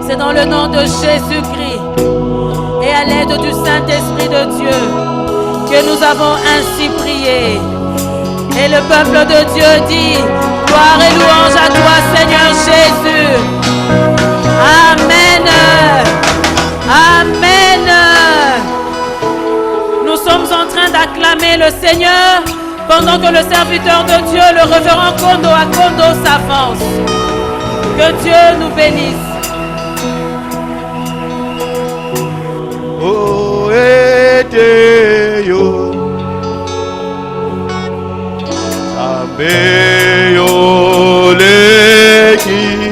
C'est dans le nom de Jésus-Christ et à l'aide du Saint-Esprit de Dieu que nous avons ainsi prié. Et le peuple de Dieu dit, gloire et louange à toi, Seigneur Jésus. Amen. Amen. Nous sommes en train d'acclamer le Seigneur pendant que le serviteur de Dieu, le révérend Kondo Akondo, s'avance. Que Dieu nous bénisse. Oh, yo. Yo leki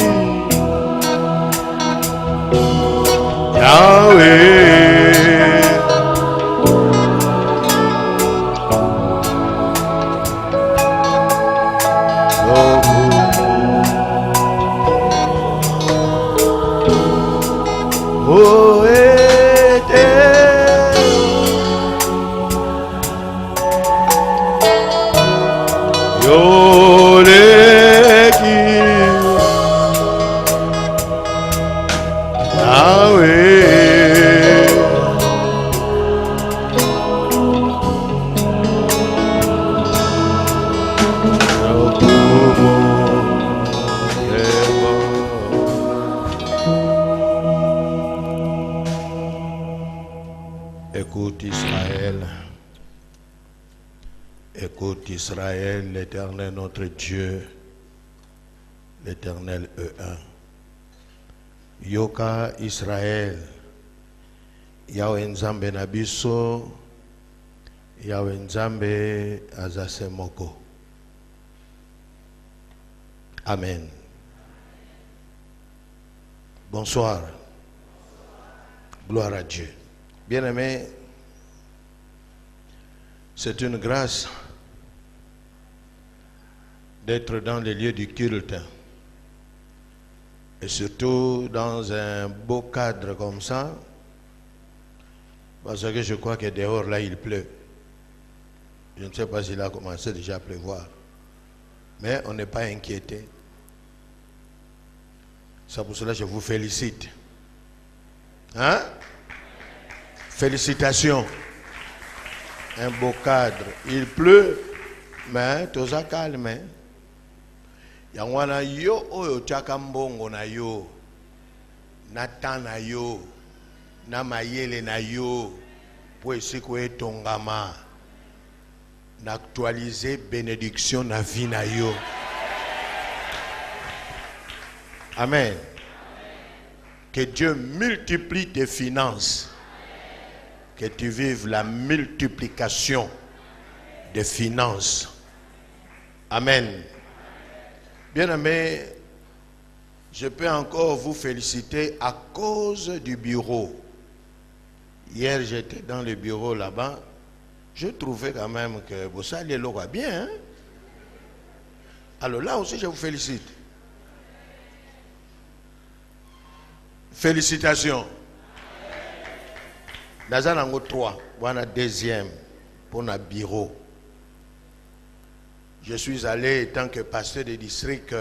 Yahweh Oh Yo leki Yahweh Écoute Israël. Écoute Israël, l'Éternel notre Dieu, l'Éternel E1. Yoka Israël, Yahweh Nzambe Nabiso, Yahweh Nzambe Azasemoko. Amen. Bonsoir. Gloire à Dieu. Bien-aimés, c'est une grâce d'être dans les lieux du culte et surtout dans un beau cadre comme ça, parce que je crois que dehors là il pleut. Je ne sais pas s'il a commencé déjà à pleuvoir, mais on n'est pas inquiété. C'est pour cela que je vous félicite. Hein? Félicitations. Un beau cadre. Il pleut, mais tout ça calme. Yangwana yo oyo chaka mbongo na yo, na tan na yo, na mayele na yo, pour esiko etongama, na actualiser bénédiction na vie na yo. Amen. Que Dieu multiplie tes finances. Que tu vives la multiplication des finances. Amen. Bien-aimés, je peux encore vous féliciter à cause du bureau. Hier, j'étais dans le bureau là-bas. Je trouvais quand même que vous allez le voir bien. Hein? Alors là aussi, je vous félicite. Félicitations. Dans 3, voilà deuxième pour notre bureau. Je suis allé, tant que pasteur de district,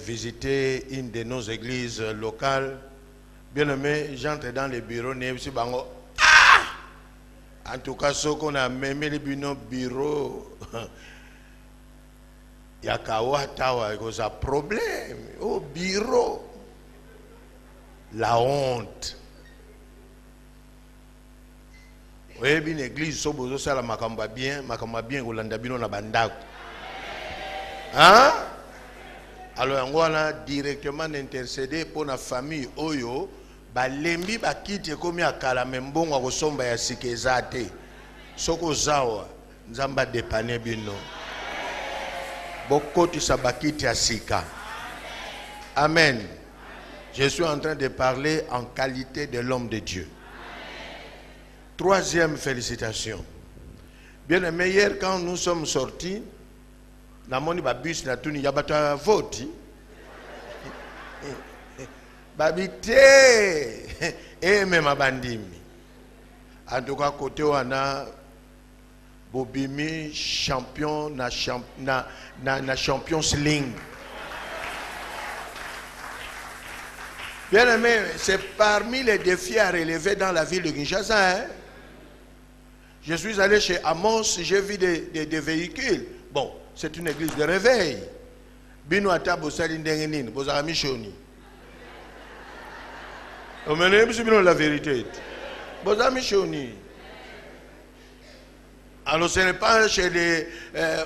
visiter une de nos églises locales. Bien aimé, j'entre dans le bureau, en tout cas, ce qu'on a même le bureau, il y a un problème au bureau. La honte. Oui, une église, so bozo sala makamba bien kolanda bino na bandako. Hein? Alors on a directement intercédé pour la famille oyo balembi bakiti komi akala membongo akosomba ya sikezate. Soko zawa nzamba depane bino. Bokoti sa bakiti asika. Amen. Je suis en train de parler en qualité de l'homme de Dieu. Troisième félicitation. Bien aimé, hier quand nous sommes sortis, na moni ba bus na tuni yabata vote. Babite et même bandimi. En tout cas côté wana Bobimi champion na Champions League. Bien aimé, c'est parmi les défis à relever dans la ville de Kinshasa. Hein? Je suis allé chez Amos, j'ai vu des véhicules. Bon, c'est une église de réveil. Bino ata bosali ndengenini, bozami shoni. On me dit la vérité. Bozami shoni. Alors ce n'est pas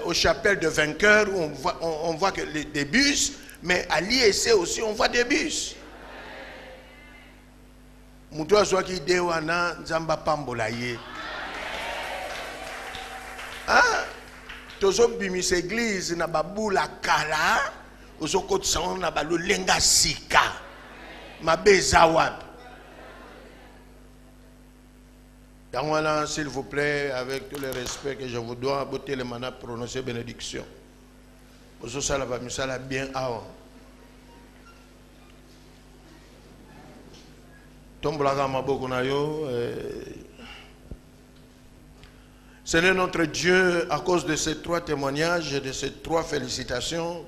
aux chapelles de vainqueurs où on voit que des bus, mais à l'IEC aussi on voit des bus. Moutoua soit qui dewana nzamba pambola ye. Ah, tozo bimis église na babula kala, ozo kotsan na balu lenga sika. Mabeza wap. Donc voilà, s'il vous plaît, avec tout le respect que je vous dois, botter les manas, prononcer bénédiction. Ozo sala ba misala bien avant. Tombolaka maboko na yo. Seigneur notre Dieu, à cause de ces 3 témoignages et de ces 3 félicitations,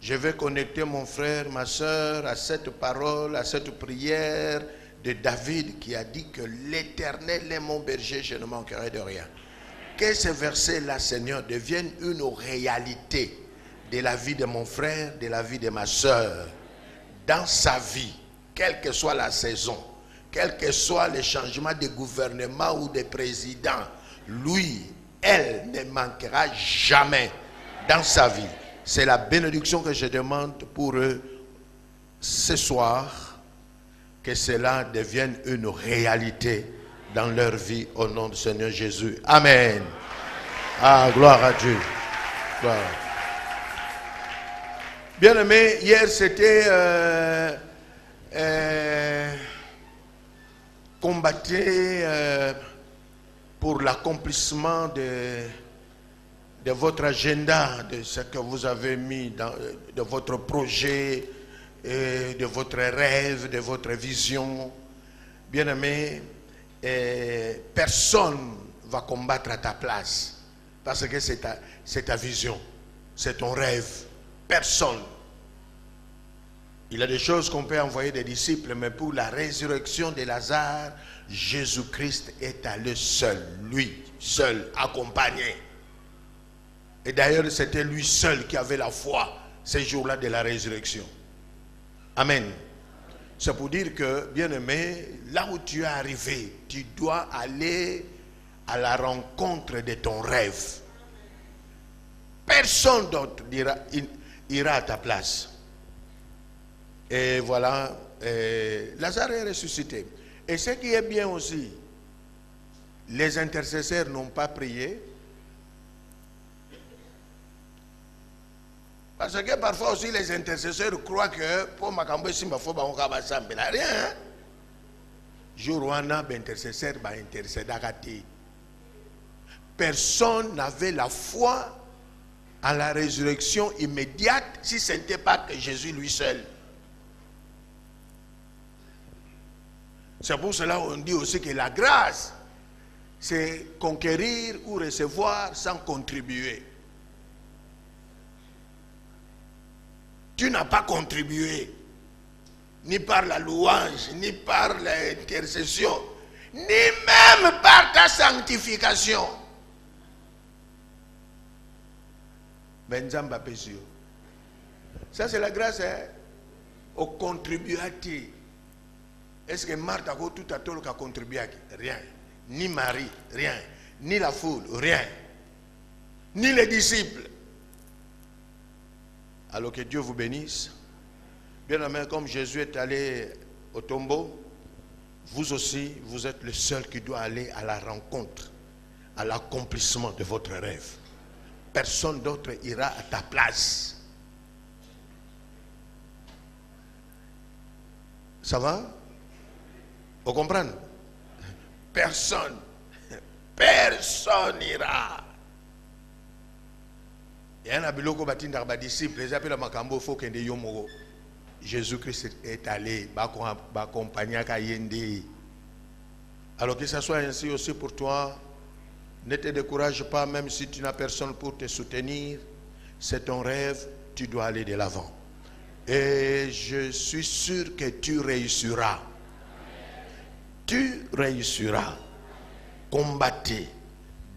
je vais connecter mon frère, ma soeur à cette parole, à cette prière de David qui a dit que l'Éternel est mon berger, je ne manquerai de rien. Que ces versets-là, Seigneur, deviennent une réalité de la vie de mon frère, de la vie de ma soeur, dans sa vie, quelle que soit la saison, quel que soit le changement de gouvernement ou de président. Lui, elle ne manquera jamais dans sa vie. C'est la bénédiction que je demande pour eux ce soir, que cela devienne une réalité dans leur vie au nom du Seigneur Jésus. Amen. Ah, gloire à Dieu. Gloire. Bien aimé, hier c'était combattre pour l'accomplissement de votre agenda, de ce que vous avez mis de votre projet, de votre rêve, de votre vision. Bien-aimé, personne ne va combattre à ta place parce que c'est ta vision, c'est ton rêve. Personne. Il y a des choses qu'on peut envoyer des disciples, mais pour la résurrection de Lazare, Jésus-Christ est allé seul, lui, seul, accompagné. Et d'ailleurs, c'était lui seul qui avait la foi ces jours-là de la résurrection. Amen. C'est pour dire que, bien-aimé, là où tu es arrivé, tu dois aller à la rencontre de ton rêve. Personne d'autre ira à ta place. Et voilà, Lazare est ressuscité. Et ce qui est bien aussi, les intercesseurs n'ont pas prié. Parce que parfois aussi les intercesseurs croient que pour Makambo Simba faut ba on ka ba sambela rien. Jour wana ba intercesseur ba intercéder kati. Personne n'avait la foi à la résurrection immédiate si ce n'était pas que Jésus lui seul. C'est pour cela qu'on dit aussi que la grâce, c'est conquérir ou recevoir sans contribuer. Tu n'as pas contribué, ni par la louange, ni par l'intercession, ni même par ta sanctification. Benzamba Pesio. Ça c'est la grâce au contribuateur. Est-ce que Marthe a tout à tout a contribué? Rien. Ni Marie, rien. Ni la foule, rien. Ni les disciples. Alors que Dieu vous bénisse. Bien aimé, comme Jésus est allé au tombeau, vous aussi, vous êtes le seul qui doit aller à la rencontre, à l'accomplissement de votre rêve. Personne d'autre ira à ta place. Ça va? Vous comprenez? Personne. Personne ira. Il y a un abiloko batin d'arba disciple, les appels à Makambo, faut qu'il y ait yomo. Jésus-Christ est allé, accompagner à Kayende. Alors que ça soit ainsi aussi pour toi, ne te décourage pas, même si tu n'as personne pour te soutenir. C'est ton rêve, tu dois aller de l'avant. Et je suis sûr que tu réussiras. Tu réussiras. Combattez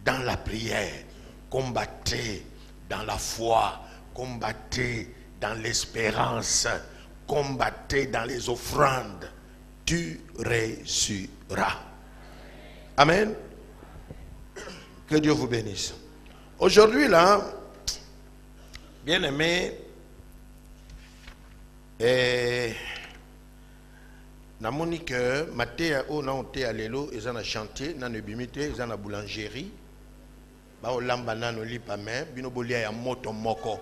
dans la prière. Combattez dans la foi. Combattez dans l'espérance. Combattez dans les offrandes. Tu réussiras. Amen. Que Dieu vous bénisse. Aujourd'hui, là, bien aimé, namoni que matin au na onté alelo ils ont chanté na nebimite ils ont na boulangerie ba olamba nano lipame bino bolia ya moto moko.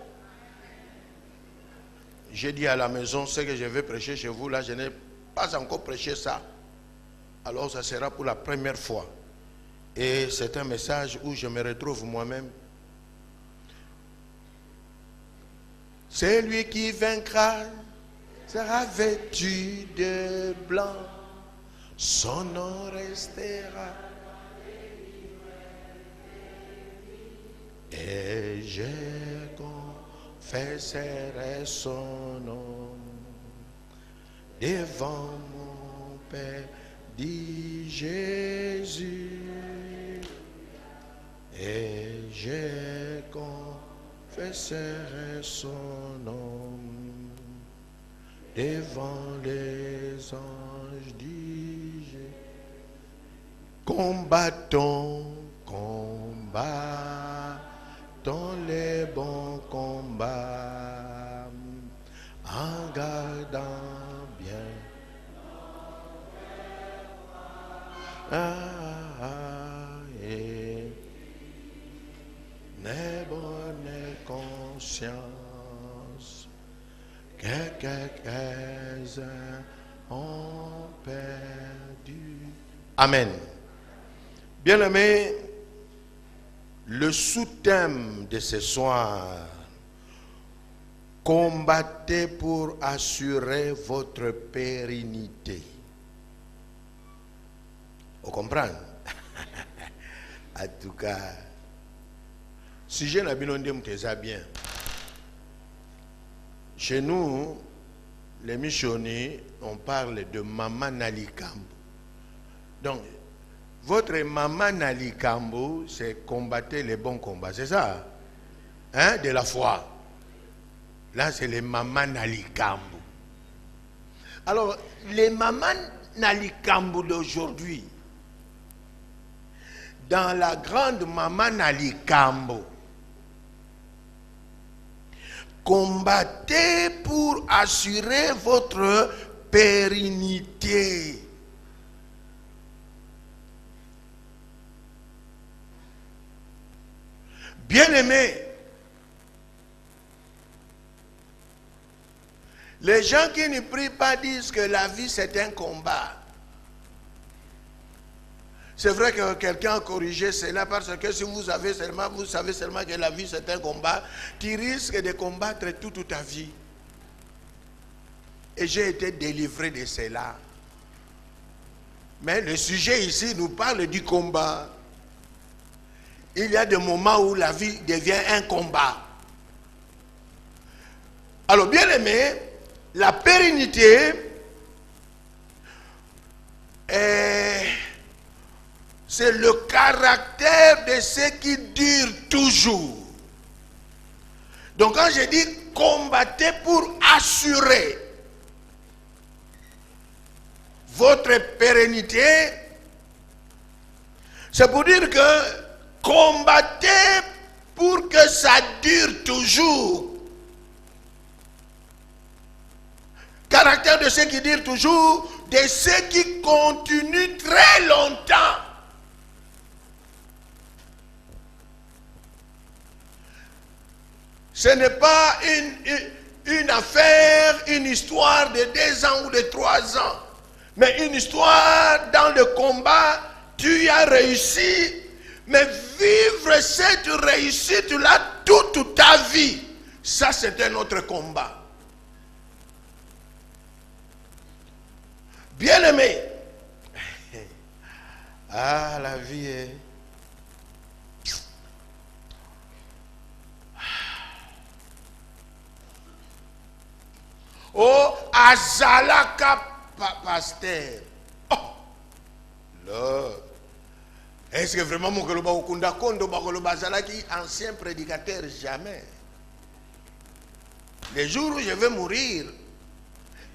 J'ai dit à la maison ce que je vais prêcher chez vous là, je n'ai pas encore prêché ça. Alors ça sera pour la première fois. Et c'est un message où je me retrouve moi-même. C'est lui qui vaincra sera vêtu de blanc, son nom restera. Et je confesserai son nom devant mon Père, dit Jésus. Et je confesserai son nom devant les anges, dit Jésus. Combattons, combattons les bons combats, en gardant bien et les bonnes consciences que quelques-uns ont perdu. Amen. Bien-aimés, le sous-thème de ce soir, combattez pour assurer votre pérennité. Vous comprenez? En tout cas, si je n'ai pas bien, chez nous, les missionnaires, on parle de Maman Nalikambo. Donc, votre Maman Nalikambo, c'est combattre les bons combats, c'est ça? Hein? De la foi. Là, c'est les Maman Nalikambo. Alors, les Maman Nalikambo d'aujourd'hui, dans la grande Maman Nalikambo, combattez pour assurer votre pérennité. Bien-aimés, les gens qui ne prient pas disent que la vie c'est un combat. C'est vrai que quelqu'un a corrigé cela parce que si vous savez seulement que la vie c'est un combat, tu risques de combattre toute ta vie. Et j'ai été délivré de cela. Mais le sujet ici nous parle du combat. Il y a des moments où la vie devient un combat. Alors bien aimé, la pérennité c'est le caractère de ce qui dure toujours. Donc quand je dis combattez pour assurer votre pérennité, c'est pour dire que combattez pour que ça dure toujours. Caractère de ceux qui durent toujours, de ceux qui continuent très longtemps. Ce n'est pas une affaire, une histoire de 2 ans ou de 3 ans, mais une histoire dans le combat. Tu as réussi, mais vivre cette réussite-là toute ta vie, ça c'est un autre combat. Bien-aimé, ah la vie est... Oh, azalaka pasteur. Oh, là. Est-ce que vraiment mon koloba okunda kondo bakoloba azalaki ancien prédicateur? Jamais. Les jours où je vais mourir,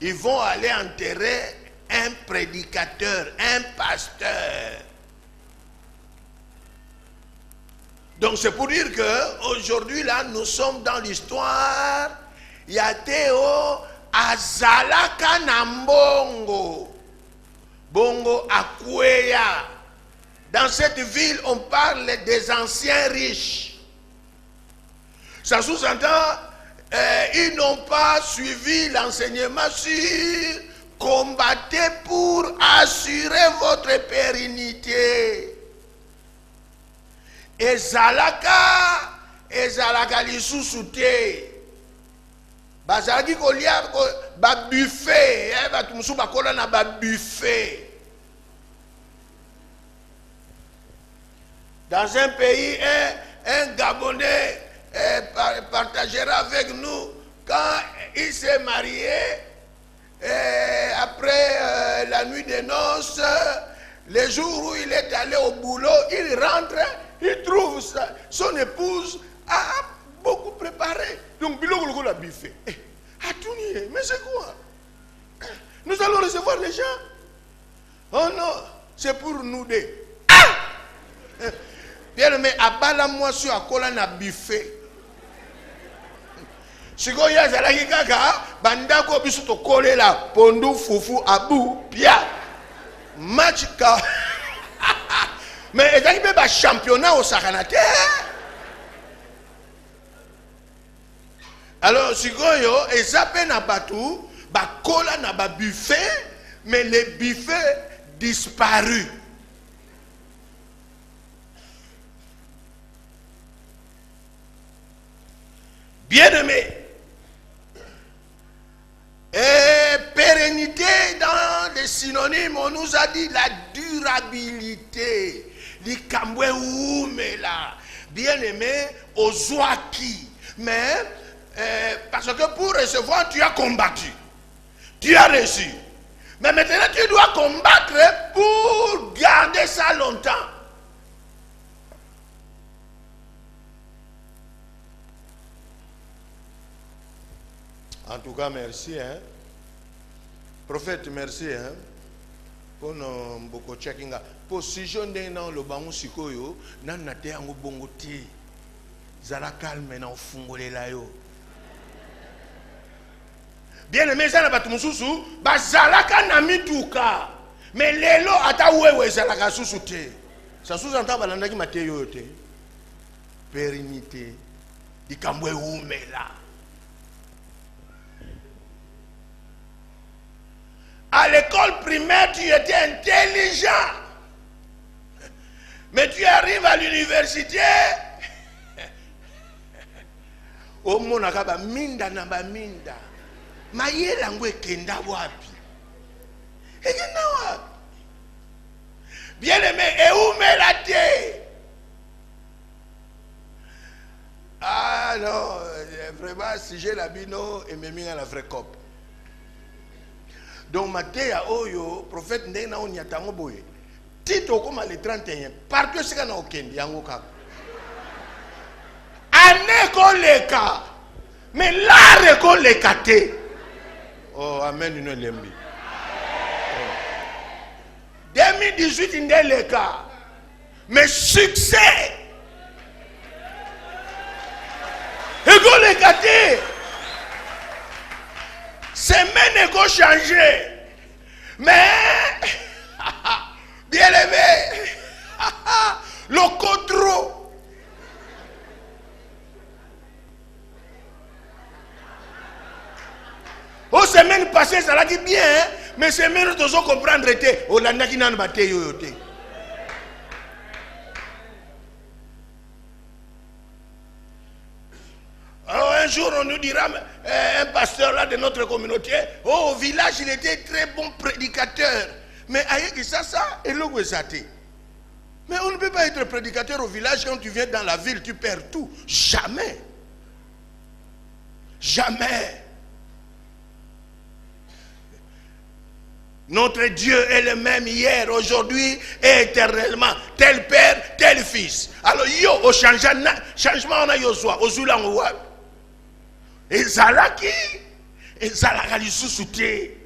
ils vont aller enterrer un prédicateur, un pasteur. Donc c'est pour dire que aujourd'hui là, nous sommes dans l'histoire. Yateo azalaka nambongo, bongo akweya. Dans cette ville, on parle des anciens riches. Ça sous-entend, ils n'ont pas suivi l'enseignement sur combattez pour assurer votre pérennité. Ezalaka lisusu te. Bazalaki kolia ba buffet, batu musu bakola na ba buffet. Dans un pays, un Gabonais partagera avec nous quand il s'est marié, après la nuit des noces, les jours où il est allé au boulot, il rentre, il trouve son épouse a beaucoup préparé. Donc, Bilogolo l'a buffet. Mais c'est quoi? Nous allons recevoir les gens. Oh non, c'est pour nous deux. Bien, mais abala moi sur à cola na buffet. Si vous avez un kaka, banda ko bisu to coller la pondu fufu abu pia match ka. Mais il y a un championnat au Sakanate. Alors si vous avez un zappé na batou, ba cola na ba buffet, mais les buffets disparus. Bien-aimé, et pérennité dans les synonymes, on nous a dit la durabilité. Bien-aimé, Ozoaki. Mais, parce que pour recevoir, tu as combattu. Tu as reçu. Mais maintenant, tu dois combattre pour garder ça longtemps. En tout cas, merci. Prophète, merci. Pour nos beaucoup checking. Pour si je n'ai pas le bango sikoyo, nan nate ango bongo ti. Zala calme na ofungole la yo. Bien aimé, ça n'a pas tout mususu. Ba zala kana mituka. Mais lelo ata wewe zala ka susute. Ça sous-entend balanda ki mate yo te. Pérennité. Di kambwe umela. À l'école primaire, tu étais intelligent. Mais tu arrives à l'université. Au monaka minda na ba minda. Mayela ngwe kenda wapi. Ekenda wapi. Bien aimé, et où me la té? Ah non, vraiment, si j'ai la bino, et me mis à la vraie cop. Donc, Matéa Oyo, prophète Ndena Onyatango Boye, Tito comme le 31, parce que c'est qu'on a aucun diangoka. Année qu'on les cas, mais là, qu'on les caté. Oh, amen, une lembi. 2018, il n'est le cas. Mais succès. Et qu'on les caté. Semaine qu'on changé. Mais, bien aimé, le contrôle. Aux semaines passées, ça l'a dit bien, mais semaines nous devons comprendre. On a qui n'a pas été. Alors un jour, on nous dira, un pasteur là de notre communauté, oh, au village, il était très bon prédicateur. Mais aïe, ça, et l'eau est saté. Mais on ne peut pas être prédicateur au village quand tu viens dans la ville, tu perds tout. Jamais. Jamais. Notre Dieu est le même hier, aujourd'hui et éternellement. Tel Père, tel Fils. Alors, yo, au changement, on a Yosua, au Zulangoua. Et Zalaki, et Zalakali sous-souté.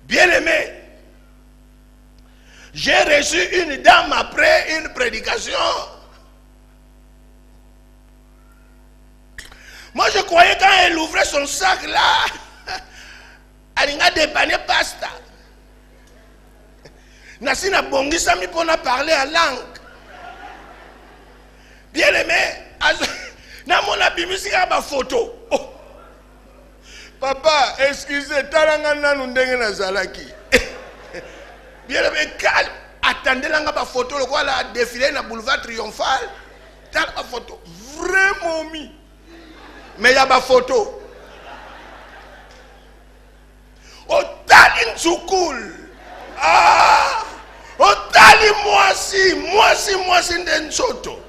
Bien-aimé, j'ai reçu une dame après une prédication. Moi, je croyais quand elle ouvrait son sac là, elle a dépanné pasta. Nasina bongi sami pour parler à langue. Bien aimé, na mon abimisi a ma photo. Oh. Papa, excusez, talanga nanu ndenge na zalaki. Bien aimé, calme. Attendez là ma photo, le quoi la défilé na boulevard Triomphal. T'as ma photo. Vraiment mis. Mais il y a ma photo. Au tali nzukul. Ah! Au tali moi si ndensoto.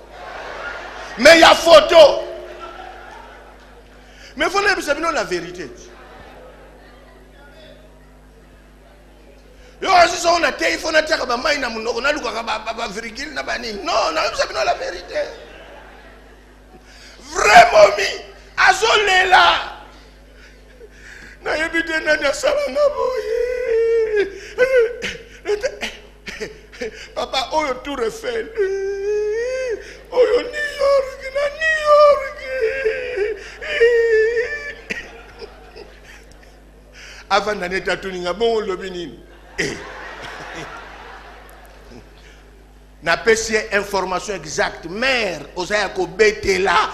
Mais il y a photo. Mais il faut savoir la vérité. Yo, si on a été, il faut n'attaquer pas main na munoko na luka ba virgule na bani. Non, on savoir la vérité. Vraiment mi. Azolela na yebite na salanga boye papa oyo tout refait oyo New York na New York avant d'année tatuninga bon lobi nini na pesi information exacte mère osaya ko betela.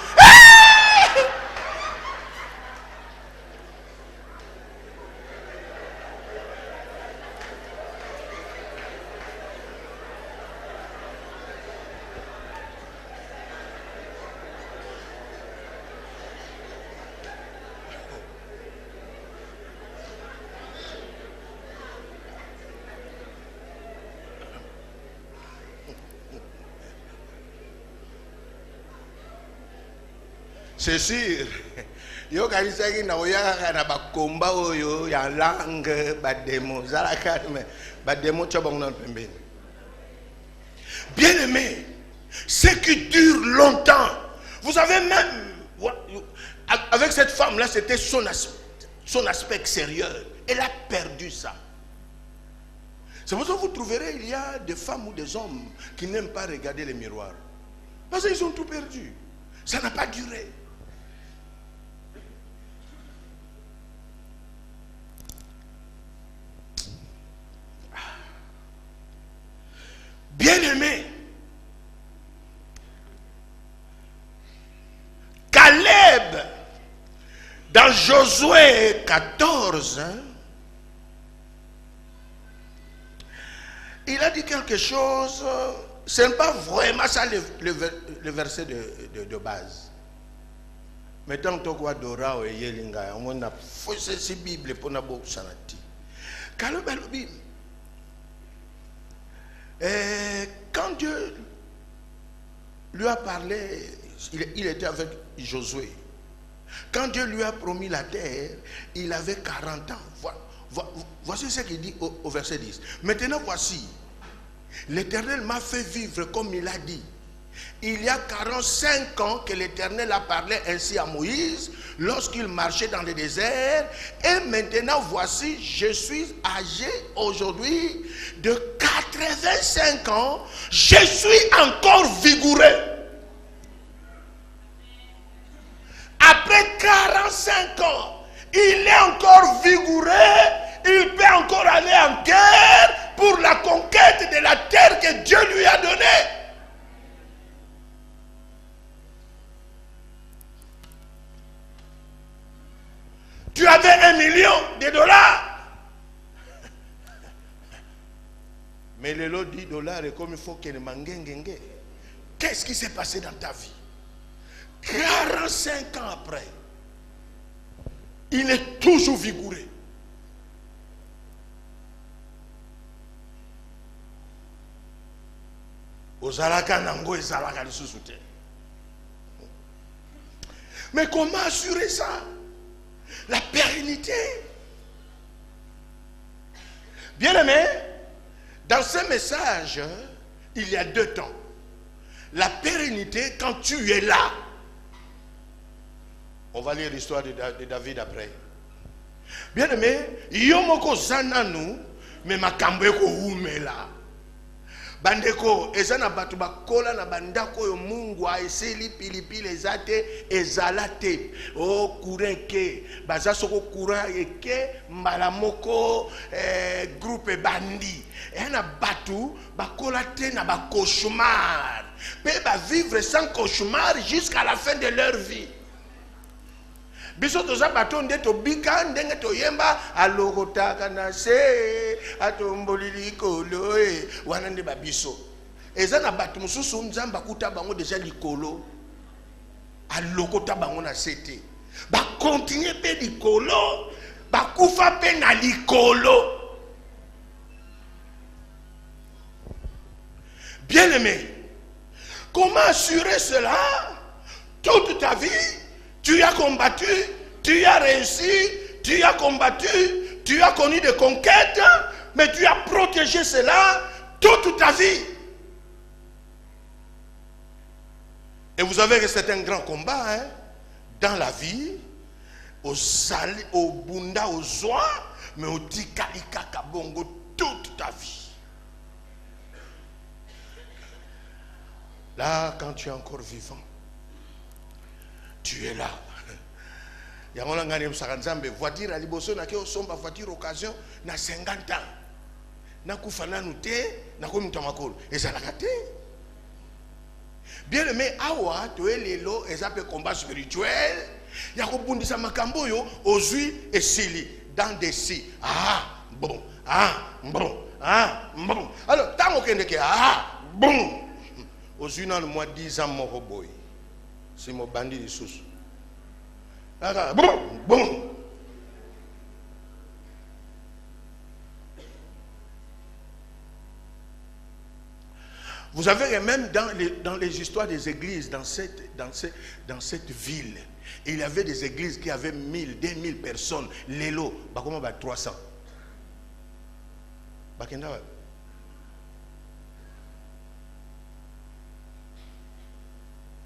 C'est sûr. Yo kanisaki na oyaka na bakomba oyo ya langue bademo zalaka bademo tchabong na pembeni. Bien aimé, ce qui dure longtemps. Vous savez même avec cette femme là, c'était son aspect extérieur. Elle a perdu ça. C'est pour ça que vous trouverez il y a des femmes ou des hommes qui n'aiment pas regarder les miroirs. Parce qu'ils ont tout perdu. Ça n'a pas duré. Bien-aimé, Caleb, dans Josué 14, il a dit quelque chose, ce n'est pas vraiment ça le verset de base. Mais tant que tu as Dora ou Yelinga, on a fait cette Bible pour nous beaucoup sanati. Caleb a dit, quand Dieu lui a parlé, il était avec Josué. Quand Dieu lui a promis la terre, il avait 40 ans. Voici ce qu'il dit au verset 10. Maintenant voici, l'Éternel m'a fait vivre comme il a dit. Il y a 45 ans que l'Éternel a parlé ainsi à Moïse lorsqu'il marchait dans le désert. Et maintenant voici, je suis âgé aujourd'hui de 85 ans. Je suis encore vigoureux. Après 45 ans, il est encore vigoureux. Il peut encore aller en guerre pour la conquête de la terre que Dieu lui a donnée. Tu avais $1 million. Mais le lot $10 est comme il faut qu'il mangue. Qu'est-ce qui s'est passé dans ta vie? 45 ans après, il est toujours vigoureux. Mais comment assurer ça? La pérennité. Bien-aimé, dans ce message, il y a 2 temps. La pérennité quand tu es là. On va lire l'histoire de David après. Bien-aimé, yomoko zananu, mais ma kambeko umela. Bandeko, ezana batu bakola na bandako yo mungu a eseli pilipili ezate ezalate. O kureke, baza soko kura eke malamoko groupe bandi. Ena batu bakola te na ba cauchemar. Pe ba vivre sans cauchemar jusqu'à la fin de leur vie. Biso toza bato nde tobika ndenge toyemba alokotaka na se atomboli likolo wana nde babiso eza na bato mosusu nzamba kuta bango deja likolo alokota bango na sete ba continuer pe likolo bakufa pe na likolo. Bien-aimé, comment assurer cela? Toute ta vie tu as combattu, tu as réussi, tu as combattu, tu as connu des conquêtes, mais tu as protégé cela toute ta vie. Et vous avez que c'est un grand combat hein, dans la vie, au bunda, au zoa, mais au tikalika kabongo toute ta vie. Là, quand tu es encore vivant, tu es là. Il y a un voiture à Liboso, na voiture occasion, na 50 ans. Na kufana nute, na komi tamakolo. Et ça l'a gâté. Bien aimé, awa, tu es l'élo, et ça peut combat spirituel. Il y a un makambo yo, ozui et sili, dans des si. Ah, bon, ah, bon, ah, bon. Alors, tant que tu ah, bon. Ozui dans le mois 10 ans, mon boy. C'est mon bandit de sous. Bon, bon. Vous avez même dans les histoires des églises, dans cette ville, il y avait des églises qui avaient 1000, 2000 personnes. L'élo, comment 300.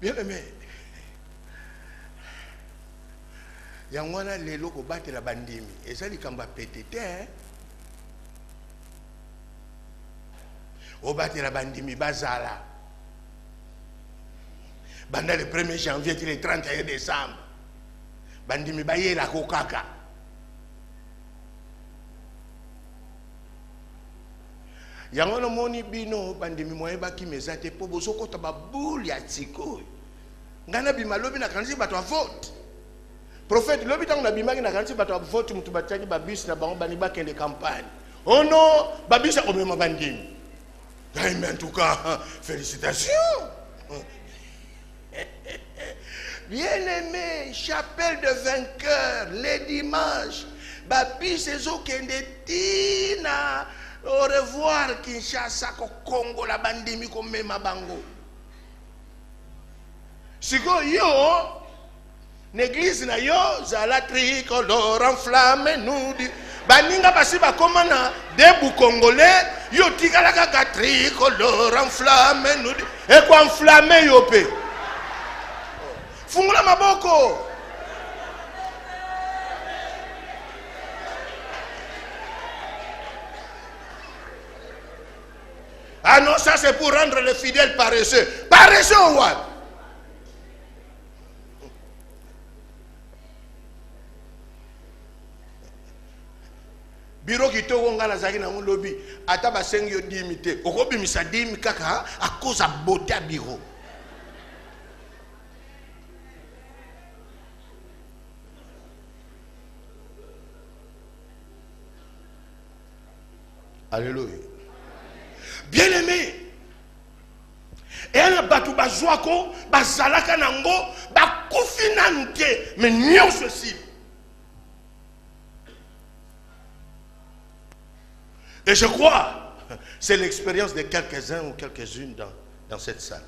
Bien aimé. Yangwana lelo ko batela bandimi ezali kamba petete o batela bandimi bazala banda le 1er janvier le 31 décembre bandimi bayela ko kaka yangwana moni bino bandimi moye baki mezate po bozoko ta babuli ya tsiko ngana bimalobi na kanzi bato vote. Prophète, l'homme est en bimaki na kanti bato vote mutu bataki babis na bango bani bakende campagne. Oh non, babis a comme bandimi. Mais en tout cas, félicitations. Bien-aimé, chapelle de vainqueurs, les dimanches, babis ezo kende tina. Au revoir Kinshasa ko Congo la bandimi ko mema bango. Siko yo l'église na yo zala tricolore enflammé nous dit baninga basi ba komana debu congolais yo tikala kaka tricolore enflammé nous dit et quoi enflammé yo pe fungula maboko. Ah non, ça c'est pour rendre les fidèles paresseux. Paresseux ou what? Biro kitoko ngala zaki na lobby ata ba sengi yo dimité okobi misa dimi kaka à cause de beauté à biro. Alléluia. Bien-aimé, et un batou bazouako bazalaka nango bakufinante mais nyo ceci. Et je crois, c'est l'expérience de quelques-uns ou quelques-unes dans cette salle.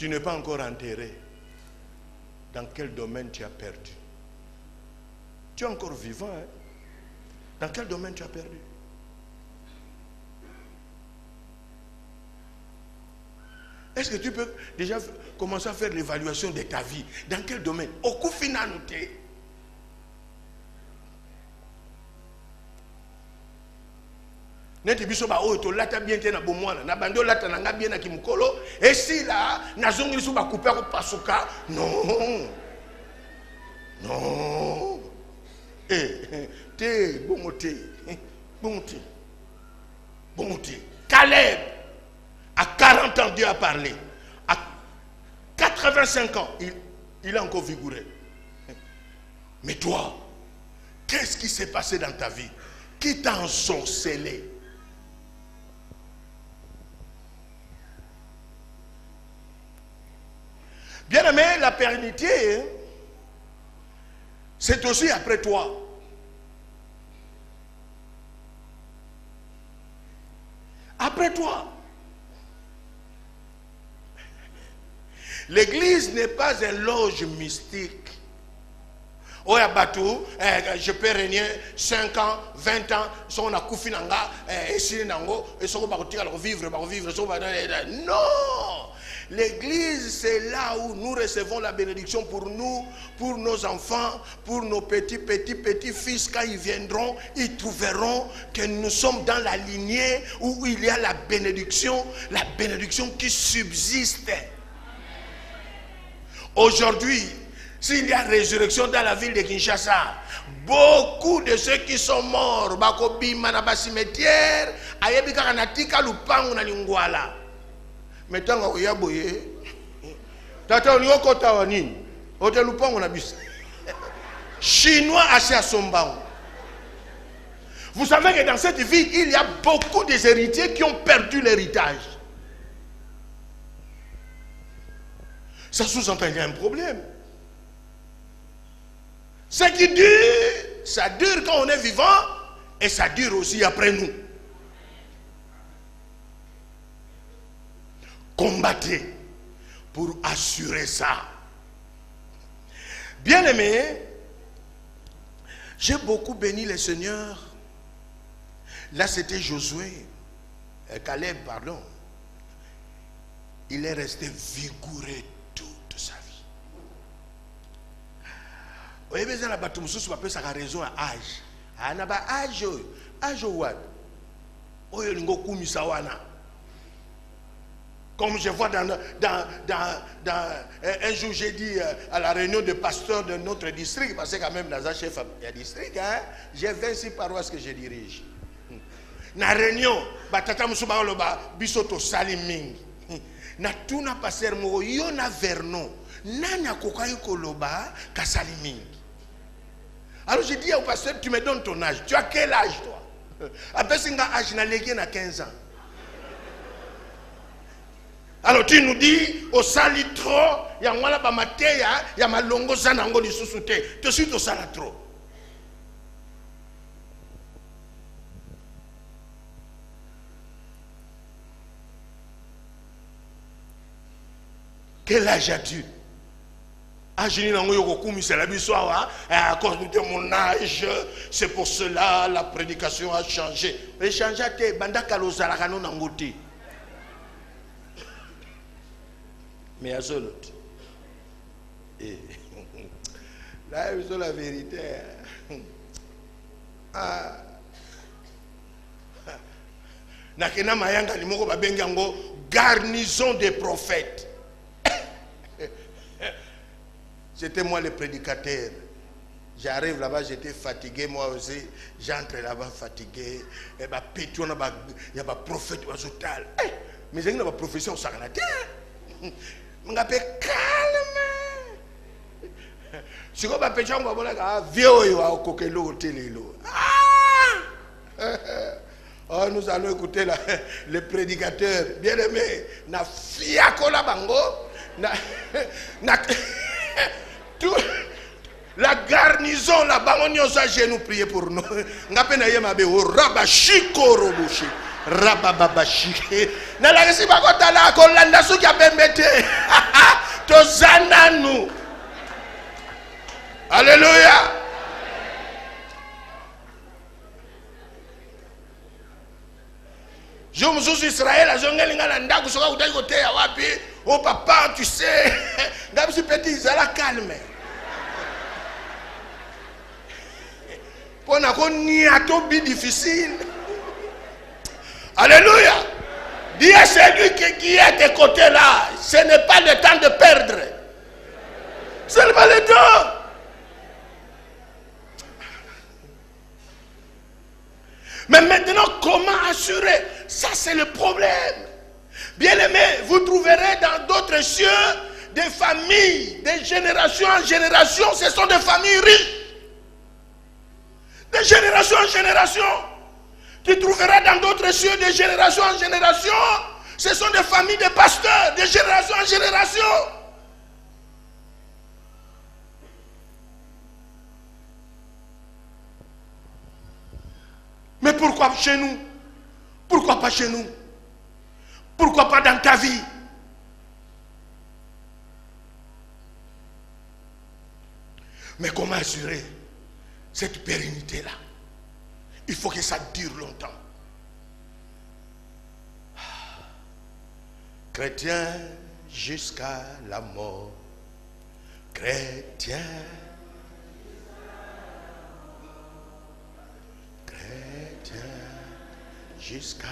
Tu n'es pas encore enterré. Dans quel domaine tu as perdu? Tu es encore vivant, hein? Dans quel domaine tu as perdu? Est-ce que tu peux déjà commencer à faire l'évaluation de ta vie? Dans quel domaine? Au coup final, neti biso ba oyo to lata bien te na bomwana na bando lata na nga bien na kimukolo et si là na zongi biso ba couper ko pasuka non non te bongote Caleb à 40 ans Dieu a parlé, à 85 ans il est encore vigoureux. Mais toi, qu'est-ce qui s'est passé dans ta vie? Qui t'a ensorcelé? Bien aimé, la pérennité, c'est aussi après toi. Après toi. L'église n'est pas une loge mystique. Oh, je peux régner 5 ans, 20 ans, si on a koufi nanga, et si nango, et si on va vivre. Non! L'église, c'est là où nous recevons la bénédiction pour nous, pour nos enfants, pour nos petits-fils. Quand ils viendront, ils trouveront que nous sommes dans la lignée où il y a la bénédiction qui subsiste. Aujourd'hui, s'il y a résurrection dans la ville de Kinshasa, beaucoup de ceux qui sont morts, bakobima na cimetière, ayebika natika lupangu na lingwala. Metanga oyaboye. Tata olioko tawanini. Ote lupangu na bisa. Chinois assez à Sombango. Vous savez que dans cette ville, il y a beaucoup des héritiers qui ont perdu l'héritage. Ça sous-entend qu'il y a un problème. Ce qui dure, ça dure quand on est vivant et ça dure aussi après nous. Combattez pour assurer ça. Bien-aimé, j'ai beaucoup béni le Seigneur. Là, c'était Josué, Caleb, pardon. Il est resté vigoureux toute sa vie. Vous avez besoin de la raison à âge. Âge what? Comme je vois un jour, j'ai dit à la réunion de pasteurs de notre district, parce que quand même, dans un chef de district, hein, j'ai 26 paroisses que je dirige. Dans la réunion, batata musuba loba bisoto saliming. Na tuna passer mo yona vernon. Nanya kokai koloba ka saliming. Alors je dis au pasteur, tu me donnes ton âge. Tu as quel âge toi? Après singa âge na légué na 15 ans. Alors tu nous dis au sali trop, ya ngwala ba mateya, ya malongo sana ngo lisusu te. Te suis au sala trop. Quel âge as-tu? À cause de mon âge, c'est pour cela la prédication a changé. Et changé, mais à seul autre. Là, c'est la vérité. Nakena mayanga ni moko babengi yango garnison des prophètes. C'était moi le prédicateur. J'arrive là-bas, j'étais fatigué, moi aussi. J'entre là-bas fatigué. Et bah, il y a des prophètes au total. Mais il y a une profession au Saganate. Je m'appelle calme. Si vous avez péché, vous avez dit, nous allons écouter le prédicateur. Bien aimé, na fiakola bango, la garnison là-bas, on y a genoux prier pour nous. Rabababashi. Nalagisi bakotala kolanda suki abembete. Tozana nous. Alléluia. Je me suis Israël, oh papa, tu sais, je petit, ça la calme. Pour nous, difficile. Alléluia. Dis à celui qui est à tes côtés là, ce n'est pas le temps de perdre. C'est pas le temps. Mais maintenant, comment assurer? Ça, c'est le problème. Bien-aimés, vous trouverez dans d'autres cieux des familles, de génération en génération. Ce sont des familles riches. De génération en génération. Tu trouveras dans d'autres cieux, de génération en génération. Ce sont des familles de pasteurs, de génération en génération. Mais pourquoi chez nous? Pourquoi pas chez nous? Pourquoi pas dans ta vie? Mais comment assurer cette pérennité-là? Il faut que ça dure longtemps. Chrétien jusqu'à la mort. Chrétien. Jusqu'à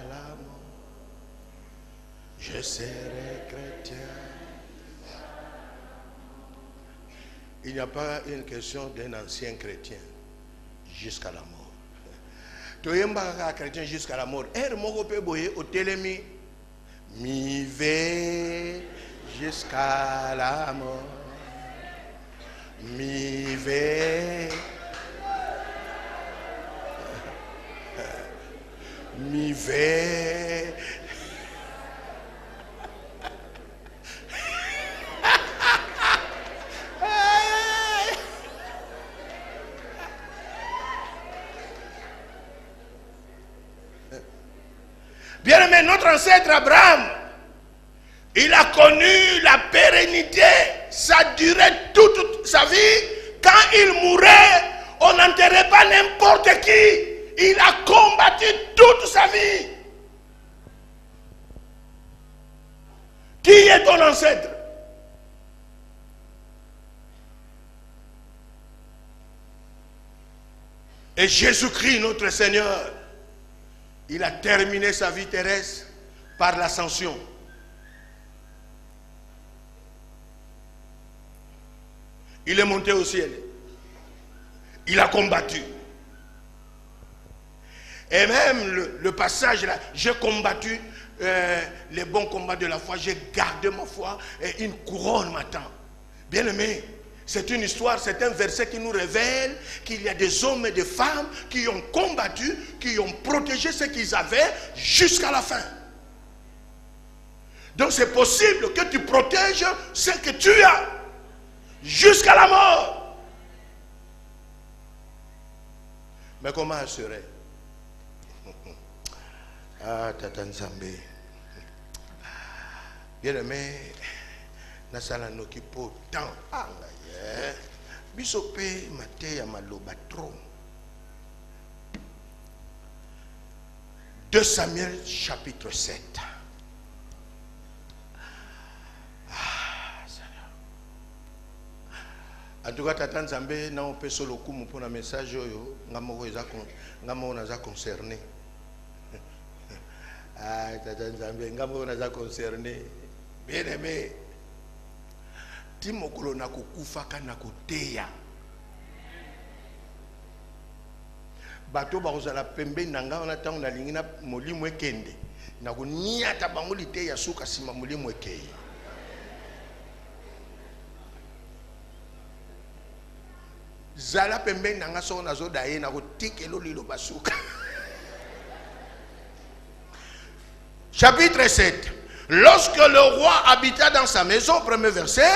la mort, je serai chrétien. Il n'y a pas une question d'un ancien chrétien jusqu'à la mort. Tu es un chrétien jusqu'à la mort. Et mon père boye au télémi, mi vais jusqu'à la mort, mi vais. Mi vais. Bien aimé, notre ancêtre Abraham, il a connu la pérennité, ça durait toute sa vie. Quand il mourait, on n'enterrait pas n'importe qui. Il a combattu toute sa vie. Qui est ton ancêtre? Et Jésus-Christ, notre Seigneur, il a terminé sa vie terrestre par l'ascension. Il est monté au ciel. Il a combattu. Et même le passage là, j'ai combattu les bons combats de la foi, j'ai gardé ma foi et une couronne m'attend. Bien aimé, c'est une histoire, c'est un verset qui nous révèle qu'il y a des hommes et des femmes qui ont combattu, qui ont protégé ce qu'ils avaient jusqu'à la fin. Donc c'est possible que tu protèges ce que tu as jusqu'à la mort. Mais comment assurer? Ah, Tata Nzambe. Bien aimé, nasala nokipo tant. Ah, bisope mate ya maloba trop. 2 Samuel chapitre 7. En tout cas, Tata Nzambe, na on peut solo kumu pour un message yo, ngamo naza concerné. Ah, Tata Nzambe, ngamo naza concerné. Bien aimé. Timokolo na kukufa kana koteya. Bato ba kozala pembe nanga on attend na lingina molimo ekende. Na ko niata bango liteya suka sima molimo ekei. Zala pembe nanga so na zo daye na ko tikelo lilo basuka. Chapitre 7. Lorsque le roi habita dans sa maison, premier verset,